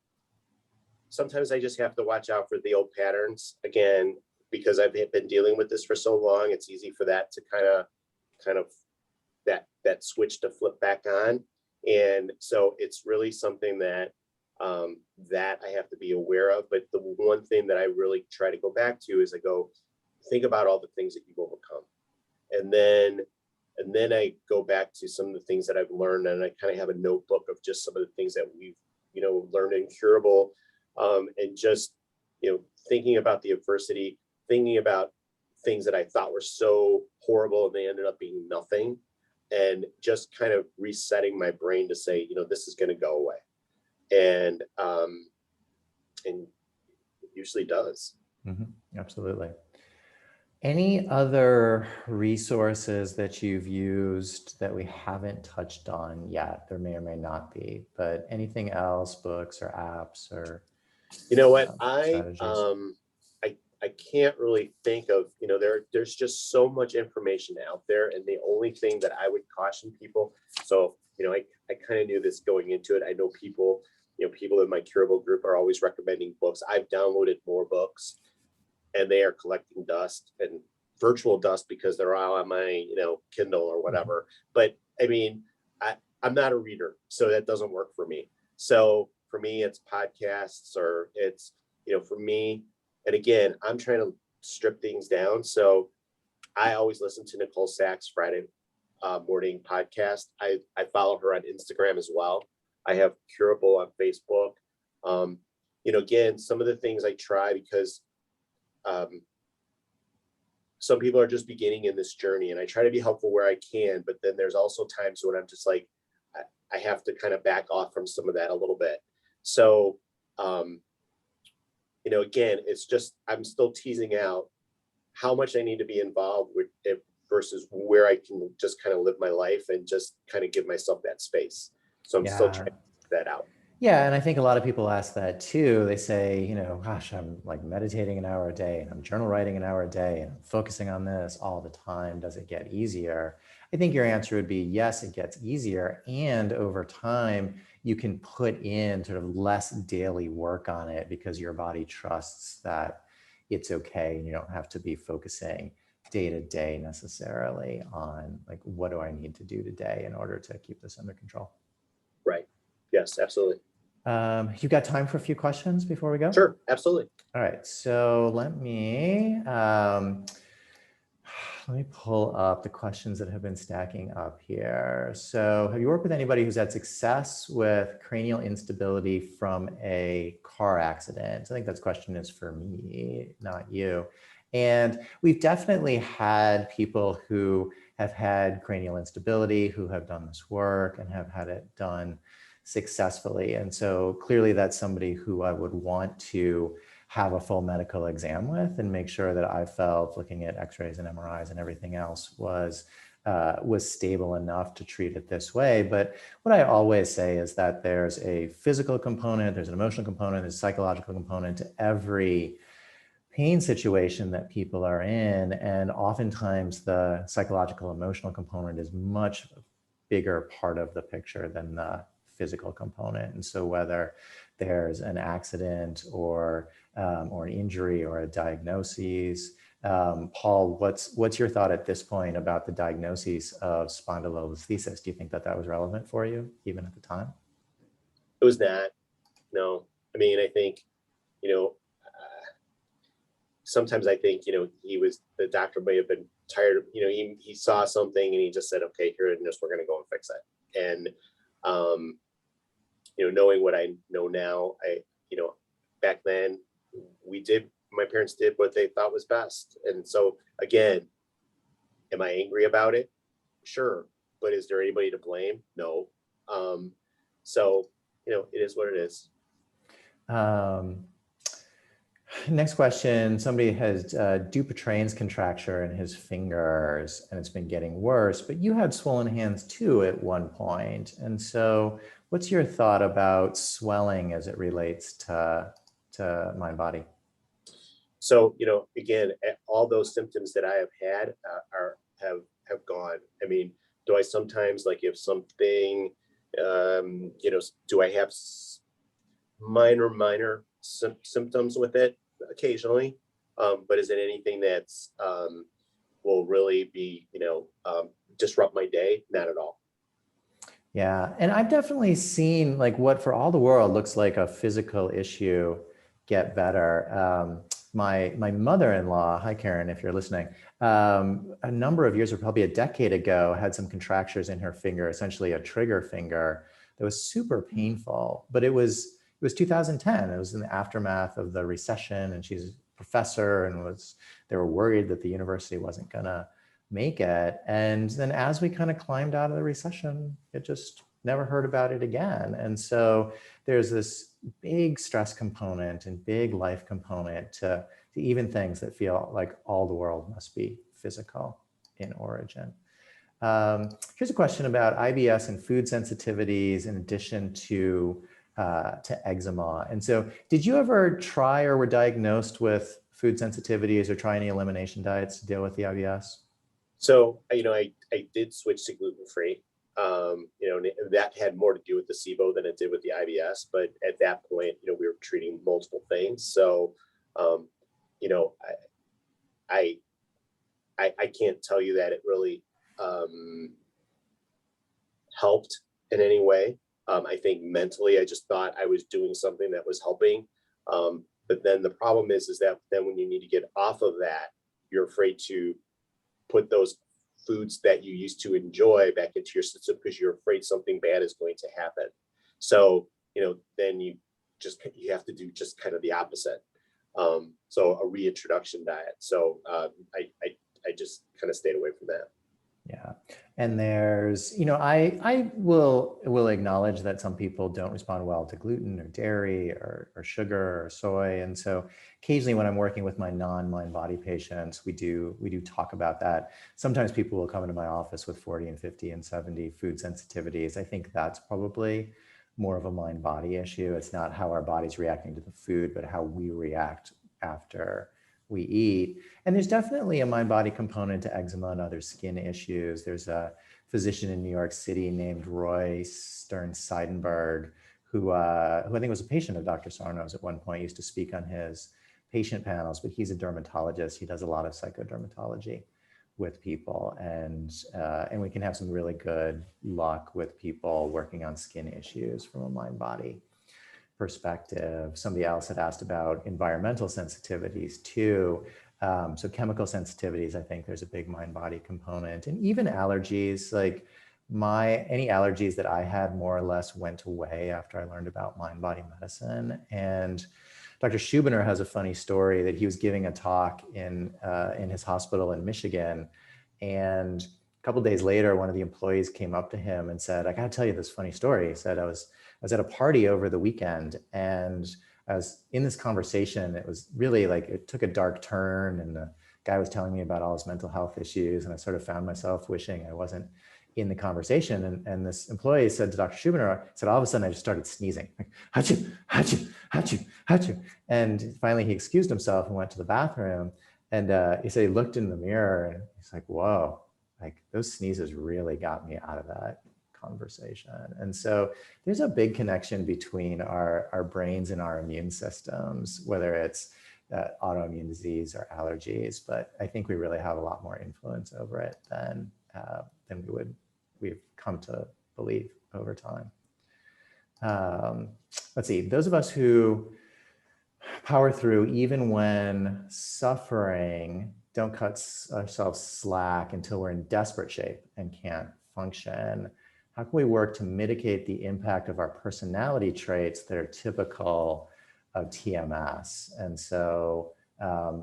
sometimes I just have to watch out for the old patterns again, because I've been dealing with this for so long. It's easy for that to kind of that switch to flip back on. And so it's really something that that I have to be aware of. But the one thing that I really try to go back to is think about all the things that you've overcome. And then I go back to some of the things that I've learned, and I kind of have a notebook of just some of the things that we've, learned in Curable, and just, thinking about the adversity, thinking about things that I thought were so horrible and they ended up being nothing, and just kind of resetting my brain to say, this is going to go away. And usually does. Absolutely. Any other resources that you've used that we haven't touched on yet? There may or may not be, but anything else, books or apps or You know what, strategies? I can't really think of, there's just so much information out there, and the only thing that I would caution people, so I kind of knew this going into it. I know people in my curable group are always recommending books. I've downloaded more books, and they are collecting dust and virtual dust because they're all on my Kindle or whatever. But I mean, I'm not a reader, so that doesn't work for me. So for me, it's podcasts, or it's for me. And again, I'm trying to strip things down. So I always listen to Nicole Sachs' Friday morning podcast. I follow her on Instagram as well. I have Curable on Facebook. Again, some of the things I try, because some people are just beginning in this journey, and I try to be helpful where I can, but then there's also times when I'm just like, I have to kind of back off from some of that a little bit. So, again, it's just, I'm still teasing out how much I need to be involved with it versus where I can just kind of live my life and just kind of give myself that space. So I'm still trying to figure that out. Yeah, and I think a lot of people ask that too. They say, gosh, I'm like meditating an hour a day, and I'm journal writing an hour a day, and I'm focusing on this all the time. Does it get easier? I think your answer would be yes, it gets easier. And over time, you can put in sort of less daily work on it because your body trusts that it's okay, and you don't have to be focusing day to day necessarily on like, what do I need to do today in order to keep this under control? Right. Yes, absolutely. You got time for a few questions before we go? Sure, absolutely. All right, so let me pull up the questions that have been stacking up here. So have you worked with anybody who's had success with cranial instability from a car accident? I think that question is for me, not you. And we've definitely had people who have had cranial instability who have done this work and have had it done successfully. And so clearly that's somebody who I would want to have a full medical exam with and make sure that I felt, looking at x-rays and MRIs and everything else, was stable enough to treat it this way. But what I always say is that there's a physical component, there's an emotional component, there's a psychological component to every pain situation that people are in. And oftentimes the psychological emotional component is much bigger part of the picture than the physical component. And so whether there's an accident or an injury or a diagnosis, Paul, what's your thought at this point about the diagnosis of spondylolisthesis? Do you think that that was relevant for you even at the time? It was not. No. I mean, I think, sometimes I think, the doctor may have been tired of, he saw something and he just said, okay, here it is, we're going to go and fix it. And, knowing what I know now, back then my parents did what they thought was best. And so again, am I angry about it? Sure. But is there anybody to blame? No. So, it is what it is. Next question, somebody has Dupuytren's contracture in his fingers and it's been getting worse, but you had swollen hands too at one point. And so what's your thought about swelling as it relates to mind body? So, again, all those symptoms that I have had have gone. I mean, do I sometimes, like, if something, do I have minor symptoms with it? Occasionally, but is it anything that's will really be disrupt my day? Not at all. Yeah, and I've definitely seen like what for all the world looks like a physical issue get better. My mother-in-law, hi Karen, if you're listening, a number of years or probably a decade ago had some contractures in her finger, essentially a trigger finger that was super painful, but it was 2010. It was in the aftermath of the recession, and she's a professor, and they were worried that the university wasn't gonna make it. And then as we kind of climbed out of the recession, it just never heard about it again. And so there's this big stress component and big life component to even things that feel like all the world must be physical in origin. Here's a question about IBS and food sensitivities in addition to eczema. And so did you ever try or were diagnosed with food sensitivities or try any elimination diets to deal with the IBS? So, I did switch to gluten-free. And that had more to do with the SIBO than it did with the IBS. But at that point, we were treating multiple things. So, you know, I can't tell you that it really helped in any way. I think mentally, I just thought I was doing something that was helping. But then the problem is that then when you need to get off of that, you're afraid to put those foods that you used to enjoy back into your system because you're afraid something bad is going to happen. So, then you have to do just kind of the opposite. So a reintroduction diet. So I just kind of stayed away from that. Yeah. And there's, I will acknowledge that some people don't respond well to gluten or dairy or sugar or soy. And so occasionally when I'm working with my non-mind body patients, we do talk about that. Sometimes people will come into my office with 40 and 50 and 70 food sensitivities. I think that's probably more of a mind body issue. It's not how our body's reacting to the food, but how we react after we eat. And there's definitely a mind-body component to eczema and other skin issues. There's a physician in New York City named Roy Stern Seidenberg, who I think was a patient of Dr. Sarno's at one point, used to speak on his patient panels, but he's a dermatologist. He does a lot of psychodermatology with people, and we can have some really good luck with people working on skin issues from a mind-body perspective. Somebody else had asked about environmental sensitivities too. So chemical sensitivities, I think there's a big mind-body component, and even allergies. Like any allergies that I had more or less went away after I learned about mind-body medicine. And Dr. Schubiner has a funny story that he was giving a talk in his hospital in Michigan, and a couple of days later, one of the employees came up to him and said, "I got to tell you this funny story." He said, I was at a party over the weekend, and I was in this conversation. It was really like, it took a dark turn, and the guy was telling me about all his mental health issues, and I sort of found myself wishing I wasn't in the conversation. And this employee said to Dr. Schubiner, said, all of a sudden I just started sneezing, like, achoo, achoo, achoo, achoo. And finally he excused himself and went to the bathroom. And he said he looked in the mirror and he's like, whoa, like those sneezes really got me out of that conversation. And so there's a big connection between our brains and our immune systems, whether it's autoimmune disease or allergies, but I think we really have a lot more influence over it than we've come to believe over time. Let's see, those of us who power through even when suffering, don't cut ourselves slack until we're in desperate shape and can't function. How can we work to mitigate the impact of our personality traits that are typical of TMS? And so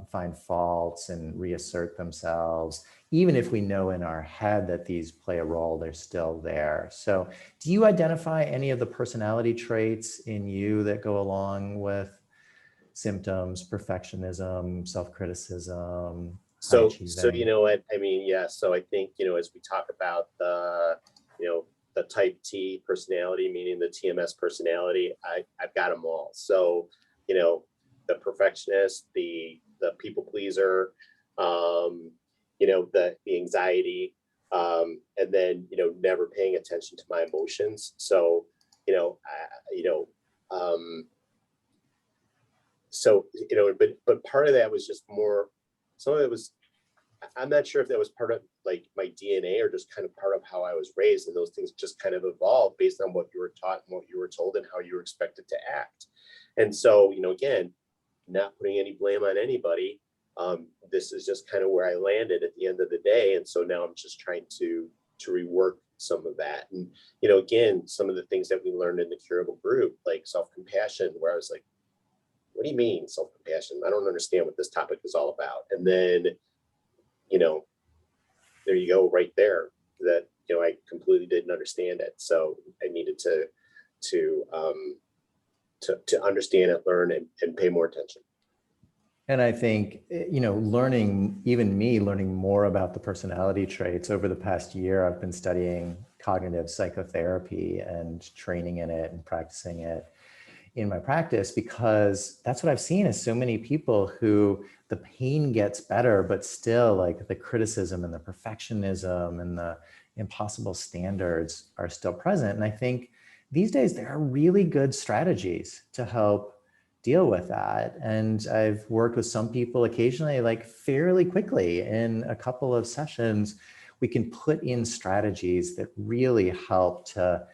find faults and reassert themselves. Even if we know in our head that these play a role, they're still there. So do you identify any of the personality traits in you that go along with symptoms, perfectionism, self-criticism? So you know what I mean? Yeah. So I think, as we talk about the type T personality, meaning the TMS personality, I've got them all. So, the perfectionist, the people pleaser, the anxiety, and then, never paying attention to my emotions. So, but part of that was just more, some of it was, I'm not sure if that was part of like my DNA or just kind of part of how I was raised, and those things just kind of evolved based on what you were taught and what you were told and how you were expected to act. And so, again, not putting any blame on anybody. This is just kind of where I landed at the end of the day. And so now I'm just trying to rework some of that. And, again, some of the things that we learned in the curable group, like self-compassion, where I was like, what do you mean self-compassion? I don't understand what this topic is all about. And then, there you go, right there, that, I completely didn't understand it. So I needed to to understand and learn and pay more attention. And I think, learning more about the personality traits over the past year, I've been studying cognitive psychotherapy and training in it and practicing it in my practice, because that's what I've seen is so many people who the pain gets better, but still like the criticism and the perfectionism and the impossible standards are still present. And I think these days there are really good strategies to help deal with that. And I've worked with some people occasionally, like fairly quickly in a couple of sessions, we can put in strategies that really help to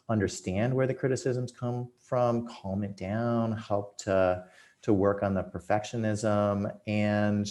understand where the criticisms come from, calm it down, help to work on the perfectionism. And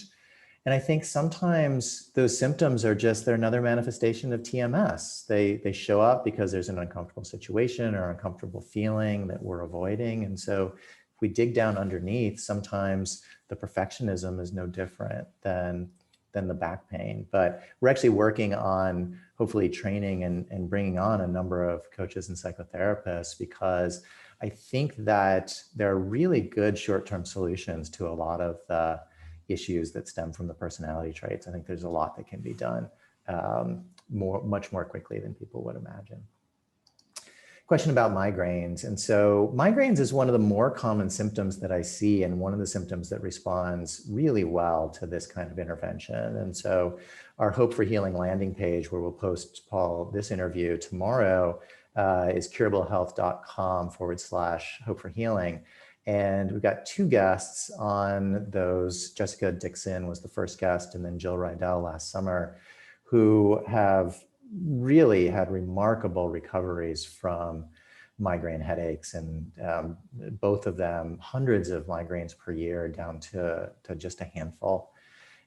I think sometimes those symptoms are just, they're another manifestation of TMS. They show up because there's an uncomfortable situation or uncomfortable feeling that we're avoiding. And so if we dig down underneath, sometimes the perfectionism is no different than the back pain. But we're actually working on hopefully training and bringing on a number of coaches and psychotherapists, because I think that there are really good short-term solutions to a lot of the issues that stem from the personality traits. I think there's a lot that can be done much more quickly than people would imagine. Question about migraines. And so migraines is one of the more common symptoms that I see, and one of the symptoms that responds really well to this kind of intervention. And so our Hope for Healing landing page, where we'll post, Paul, this interview tomorrow, is curablehealth.com/hope for healing. And we've got two guests on those. Jessica Dixon was the first guest, and then Jill Rydell last summer, who have really had remarkable recoveries from migraine headaches, and both of them hundreds of migraines per year down to just a handful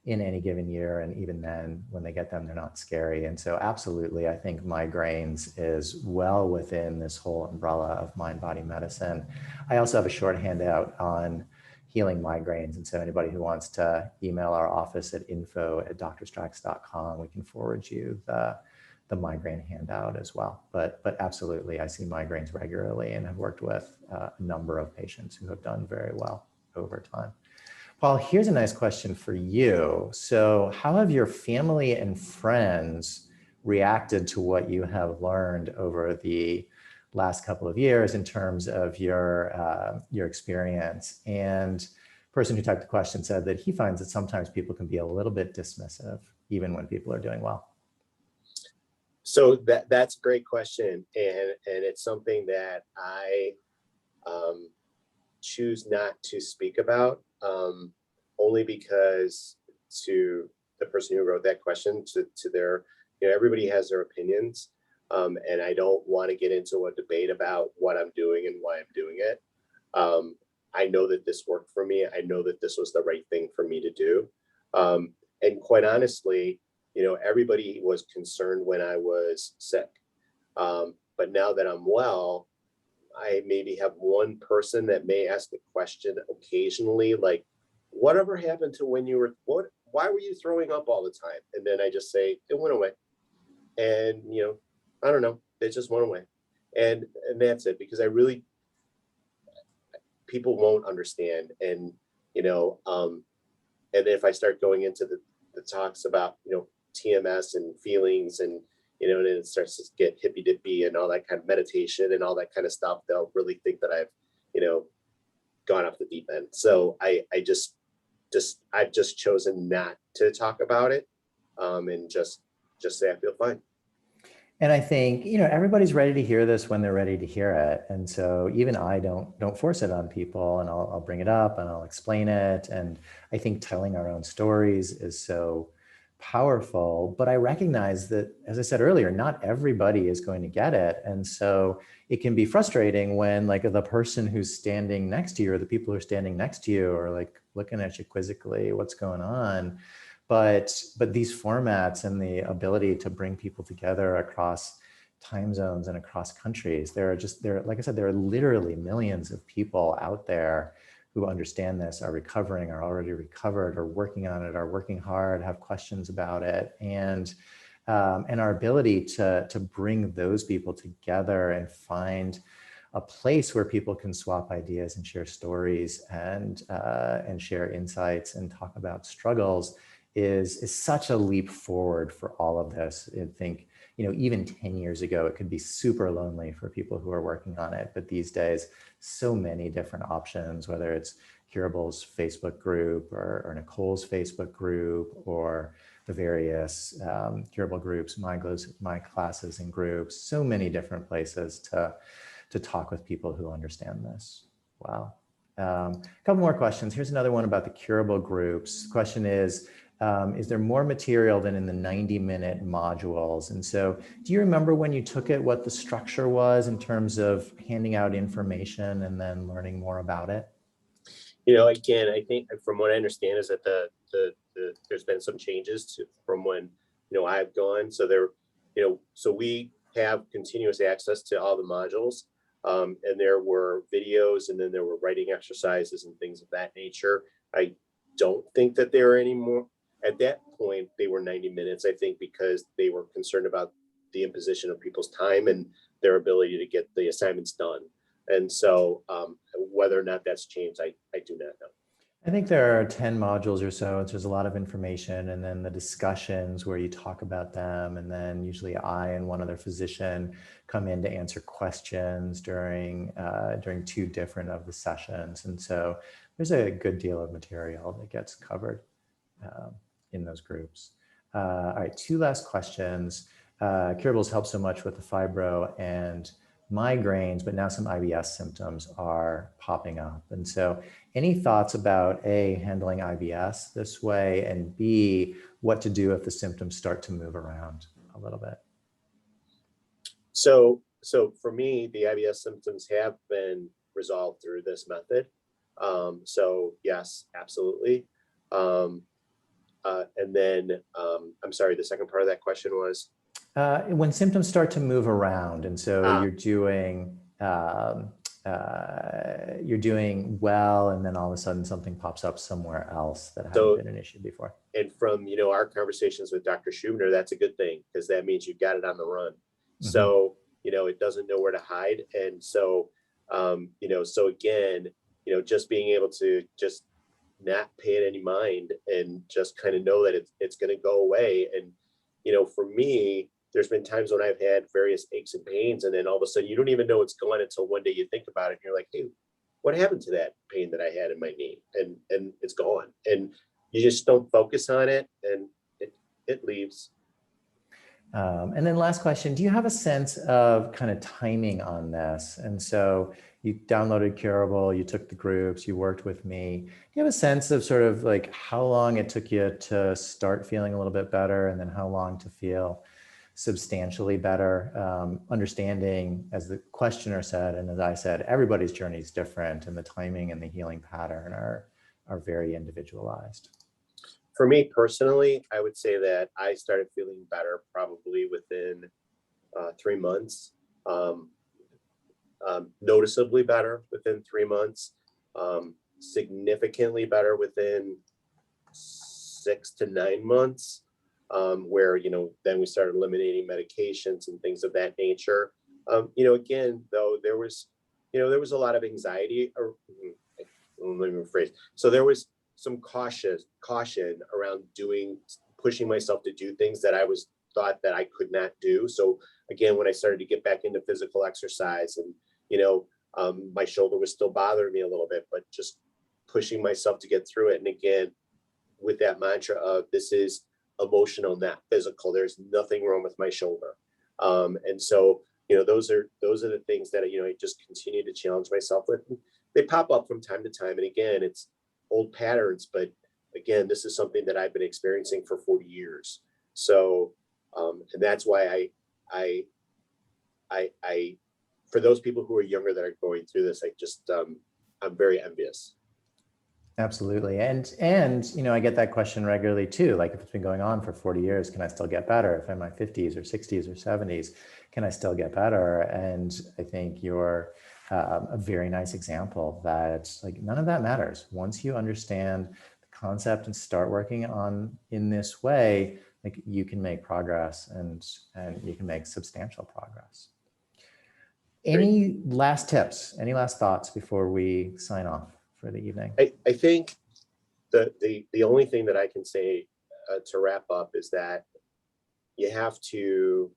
in any given year. And even then, when they get them, they're not scary. And so absolutely, I think migraines is well within this whole umbrella of mind-body medicine. I also have a short handout on healing migraines. And so anybody who wants to email our office at info@drstracks.com, we can forward you the migraine handout as well. But absolutely, I see migraines regularly and have worked with a number of patients who have done very well over time. Paul, here's a nice question for you. So how have your family and friends reacted to what you have learned over the last couple of years in terms of your experience? And the person who typed the question said that he finds that sometimes people can be a little bit dismissive, even when people are doing well. So that's a great question, and it's something that I choose not to speak about, only because to the person who wrote that question, to their, everybody has their opinions, and I don't want to get into a debate about what I'm doing and why I'm doing it. I know that this worked for me. I know that this was the right thing for me to do, and quite honestly, everybody was concerned when I was sick. But now that I'm well, I maybe have one person that may ask the question occasionally, like, whatever happened to when you were, why were you throwing up all the time? And then I just say, it went away. And, I don't know, it just went away. And that's it, because people won't understand. And, and if I start going into the talks about, TMS and feelings, and and it starts to get hippy dippy and all that kind of meditation and all that kind of stuff, they'll really think that I've gone off the deep end. So I've just chosen not to talk about it, and just say I feel fine. And I think everybody's ready to hear this when they're ready to hear it. And so even I don't force it on people, and I'll bring it up and I'll explain it. And I think telling our own stories is so powerful, but I recognize that, as I said earlier, not everybody is going to get it. And so it can be frustrating when like the person who's standing next to you, or the people who are standing next to you, are like looking at you quizzically, what's going on? But these formats and the ability to bring people together across time zones and across countries, like I said, there are literally millions of people out there who understand this, are recovering, are already recovered, are working on it, are working hard, have questions about it. And our ability to bring those people together and find a place where people can swap ideas and share stories and share insights and talk about struggles is such a leap forward for all of this. I think, even 10 years ago, it could be super lonely for people who are working on it. But these days, so many different options, whether it's Curable's Facebook group or Nicole's Facebook group or the various Curable groups, my classes and groups, so many different places to talk with people who understand this. Wow. A couple more questions. Here's another one about the Curable groups. The question is there more material than in the 90-minute modules? And so do you remember when you took it, what the structure was in terms of handing out information and then learning more about it? Again, I think from what I understand is that there's been some changes from when, I've gone. So so we have continuous access to all the modules. And there were videos, and then there were writing exercises and things of that nature. I don't think that there are any more. At that point, they were 90 minutes, I think, because they were concerned about the imposition of people's time and their ability to get the assignments done. And so whether or not that's changed, I do not know. I think there are 10 modules or so. There's a lot of information, and then the discussions where you talk about them. And then usually I and one other physician come in to answer questions during 2 different of the sessions. And so there's a good deal of material that gets covered in those groups. All right, 2 last questions. Curables help so much with the fibro and migraines, but now some IBS symptoms are popping up. And so any thoughts about A, handling IBS this way, and B, what to do if the symptoms start to move around a little bit? So for me, the IBS symptoms have been resolved through this method. So yes, absolutely. And then I'm sorry, the second part of that question was? When symptoms start to move around, and so you're doing well, and then all of a sudden something pops up somewhere else that hadn't been an issue before. And from our conversations with Dr. Schubner, that's a good thing, because that means you've got it on the run. Mm-hmm. So it doesn't know where to hide, and so so again, just being able to just not pay it any mind and just kind of know that it's going to go away. And for me, there's been times when I've had various aches and pains, and then all of a sudden you don't even know it's gone until one day you think about it and you're like, hey, what happened to that pain that I had in my knee? And it's gone, and you just don't focus on it, and it leaves. And then last question, do you have a sense of kind of timing on this? And so you downloaded Curable, you took the groups, you worked with me. Do you have a sense of sort of like how long it took you to start feeling a little bit better, and then how long to feel substantially better? Understanding, as the questioner said, and as I said, everybody's journey is different, and the timing and the healing pattern are very individualized. For me personally, I would say that I started feeling better probably within 3 months, noticeably better within 3 months, significantly better within 6 to 9 months, where, then we started eliminating medications and things of that nature. Again, though, there was a lot of anxiety, or let me rephrase. So there was some caution around pushing myself to do things that I thought that I could not do. So again, when I started to get back into physical exercise, and my shoulder was still bothering me a little bit, but just pushing myself to get through it. And again, with that mantra of this is emotional, not physical. There's nothing wrong with my shoulder. And so those are the things that I just continue to challenge myself with. They pop up from time to time, and again, it's old patterns, but again, this is something that I've been experiencing for 40 years. So, and that's why I for those people who are younger that are going through this, I'm very envious. Absolutely. And I get that question regularly too. Like, if it's been going on for 40 years, can I still get better? If I'm in my 50s or 60s or 70s, can I still get better? And I think you're a very nice example that like none of that matters. Once you understand the concept and start working on in this way, like you can make progress, and you can make substantial progress. Any last tips, any last thoughts before we sign off for the evening? I think the only thing that I can say to wrap up is that you have to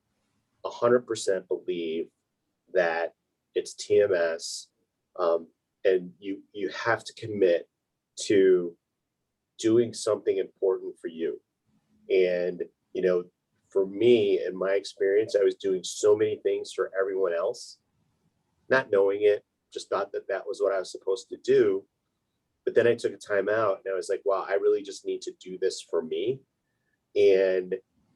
100% believe that it's TMS, and you have to commit to doing something important for you. And for me, in my experience, I was doing so many things for everyone else, not knowing it, just thought that that was what I was supposed to do. But then I took a time out and I was like, wow, I really just need to do this for me. And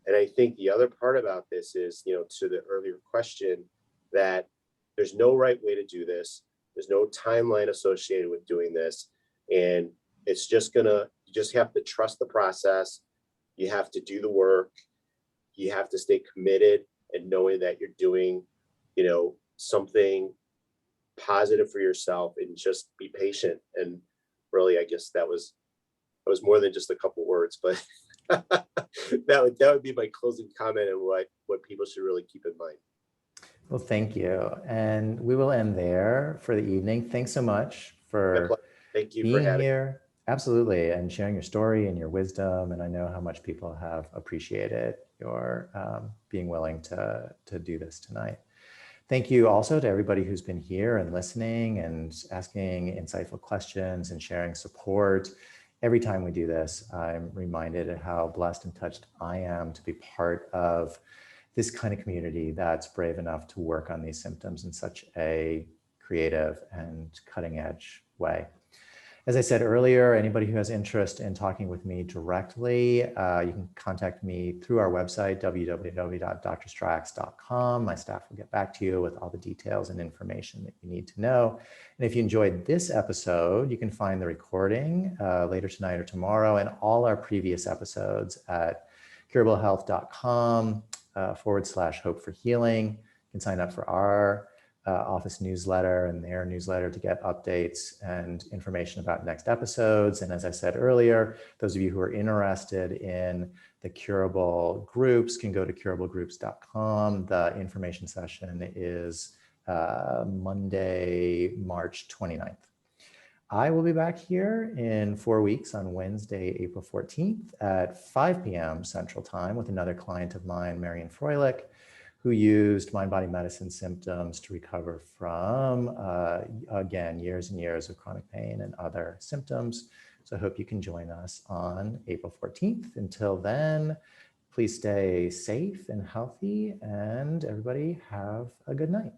I think the other part about this is, to the earlier question, that there's no right way to do this. There's no timeline associated with doing this. And it's just you just have to trust the process. You have to do the work. You have to stay committed and knowing that you're doing, something positive for yourself, and just be patient. And really, I guess that was more than just a couple words, but that would be my closing comment and what people should really keep in mind. Well, thank you. And we will end there for the evening. Thanks so much for Thank you being for having here. Absolutely. And sharing your story and your wisdom. And I know how much people have appreciated your being willing to do this tonight. Thank you also to everybody who's been here and listening and asking insightful questions and sharing support. Every time we do this, I'm reminded of how blessed and touched I am to be part of this kind of community that's brave enough to work on these symptoms in such a creative and cutting edge way. As I said earlier, anybody who has interest in talking with me directly, you can contact me through our website, www.drstracks.com. My staff will get back to you with all the details and information that you need to know. And if you enjoyed this episode, you can find the recording later tonight or tomorrow, and all our previous episodes at curablehealth.com/hope for healing. You can sign up for our office newsletter and their newsletter to get updates and information about next episodes. And as I said earlier, those of you who are interested in the curable groups can go to curablegroups.com. The information session is Monday, March 29th. I will be back here in 4 weeks on Wednesday, April 14th at 5 p.m. Central Time with another client of mine, Marian Froelich, who used mind-body medicine symptoms to recover from, again, years and years of chronic pain and other symptoms. So I hope you can join us on April 14th. Until then, please stay safe and healthy, and everybody have a good night.